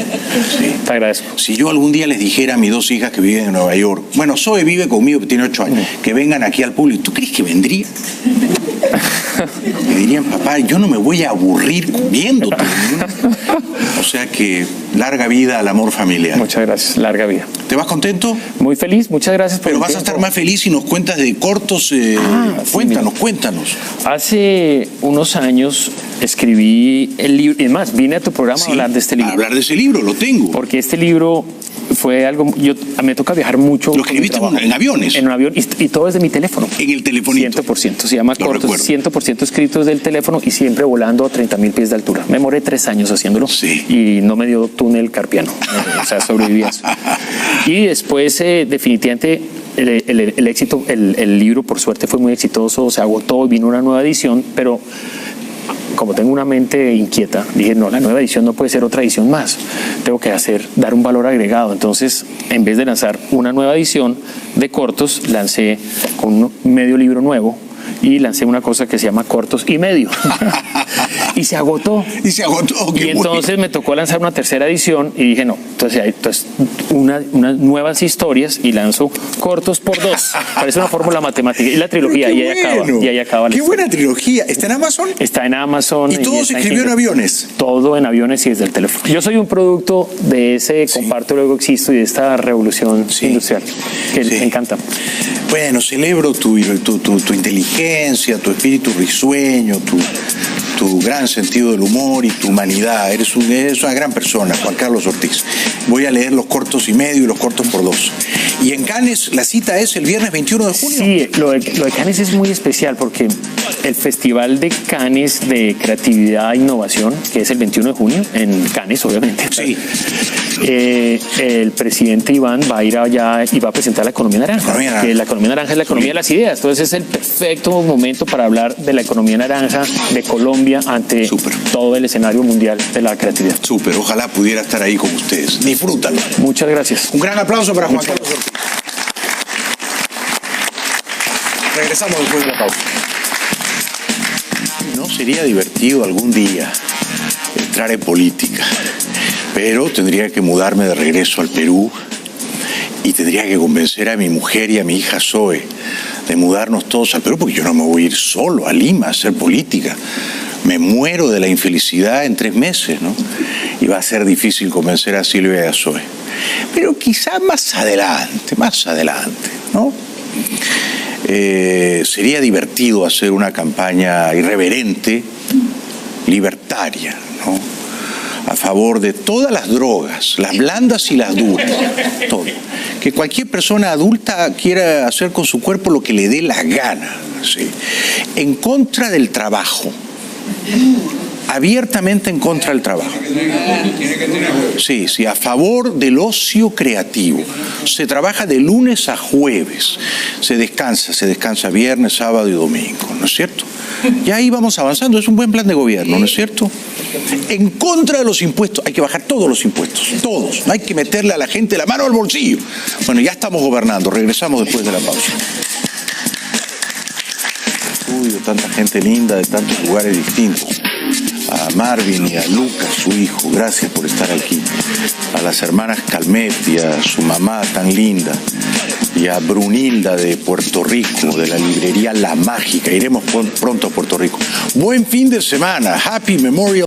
S17: Te agradezco.
S1: Si yo algún día les dijera a mis dos hijas que viven en Nueva York, bueno, Zoe vive conmigo, que tiene 8 años, que vengan aquí al público, ¿tú crees que vendría? Me dirían, papá, yo no me voy a aburrir viéndote. O sea que larga vida al amor familiar.
S17: Muchas gracias, larga vida.
S1: ¿Te vas contento?
S17: Muy feliz, muchas gracias por
S1: Pero vas a estar más feliz si nos cuentas de cortos. Cuéntanos.
S17: Hace unos años escribí el libro, y además vine a tu programa a hablar de este libro.
S1: A hablar de ese libro, lo tengo.
S17: Porque este libro fue algo, me toca viajar mucho.
S1: ¿Lo escribiste en aviones?
S17: En un avión, y todo es de mi teléfono.
S1: En el telefonito.
S17: 100%, se llama Cortos, 100% escritos del teléfono y siempre volando a 30,000 pies de altura. Me demoré 3 años haciéndolo y no me dio túnel carpiano, o sea, sobreviví a eso. Y después, definitivamente, el éxito, el libro por suerte fue muy exitoso, se agotó, vino una nueva edición, pero como tengo una mente inquieta, dije, no, la nueva edición no puede ser otra edición más. Tengo que dar un valor agregado. Entonces, en vez de lanzar una nueva edición de cortos, lancé con un medio libro nuevo y lancé una cosa que se llama Cortos y Medio. Y se agotó.
S1: Y
S17: entonces me tocó lanzar una tercera edición y dije, no, entonces unas nuevas historias y lanzo Cortos por 2. Parece una fórmula matemática. Y la trilogía, y ahí acaba.
S1: Qué buena trilogía. ¿Está en Amazon?
S17: Está en Amazon.
S1: ¿Y todo se escribió en aviones?
S17: Todo en aviones y desde el teléfono. Yo soy un producto de ese comparto, luego existo y de esta revolución industrial que me encanta.
S1: Bueno, celebro tu inteligencia, tu espíritu risueño, tu gran sentido del humor y tu humanidad. Eres una gran persona, Juan Carlos Ortiz. Voy a leer los cortos y medio y los cortos por 2. Y en Cannes la cita es el viernes 21 de junio.
S17: Sí, lo de Cannes es muy especial porque el Festival de Cannes de Creatividad e Innovación, que es el 21 de junio, en Cannes obviamente,
S1: sí.
S17: El presidente Iván va a ir allá y va a presentar la economía naranja. Que la economía naranja es la economía de las ideas. Entonces es el perfecto momento para hablar de la economía naranja de Colombia ante todo el escenario mundial de la creatividad.
S1: Súper, ojalá pudiera estar ahí con ustedes. Disfrútalo.
S17: Muchas gracias.
S1: Un gran aplauso para Juan Carlos Ortiz. Regresamos después de la pausa. ¿No sería divertido algún día entrar en política? Pero tendría que mudarme de regreso al Perú y tendría que convencer a mi mujer y a mi hija Zoe de mudarnos todos al Perú, porque yo no me voy a ir solo a Lima a hacer política. Me muero de la infelicidad en 3 meses, ¿no? Y va a ser difícil convencer a Silvia y a Zoe. Pero quizá más adelante, ¿no? Sería divertido hacer una campaña irreverente, libertaria, ¿no? A favor de todas las drogas, las blandas y las duras, todo. Que cualquier persona adulta quiera hacer con su cuerpo lo que le dé la gana, ¿sí? En contra del trabajo, abiertamente en contra del trabajo. Sí, a favor del ocio creativo. Se trabaja de lunes a jueves, se descansa viernes, sábado y domingo, ¿no es cierto? Ya ahí vamos avanzando, es un buen plan de gobierno, ¿no es cierto? En contra de los impuestos, hay que bajar todos los impuestos, todos, no hay que meterle a la gente la mano al bolsillo. Bueno, ya estamos gobernando, regresamos después de la pausa. De tanta gente linda, de tantos lugares distintos. A Marvin y a Lucas, su hijo, gracias por estar aquí. A las hermanas Calmet y a su mamá tan linda. Y a Brunilda de Puerto Rico, de la librería La Mágica. Iremos pronto a Puerto Rico. Buen fin de semana. Happy Memorial.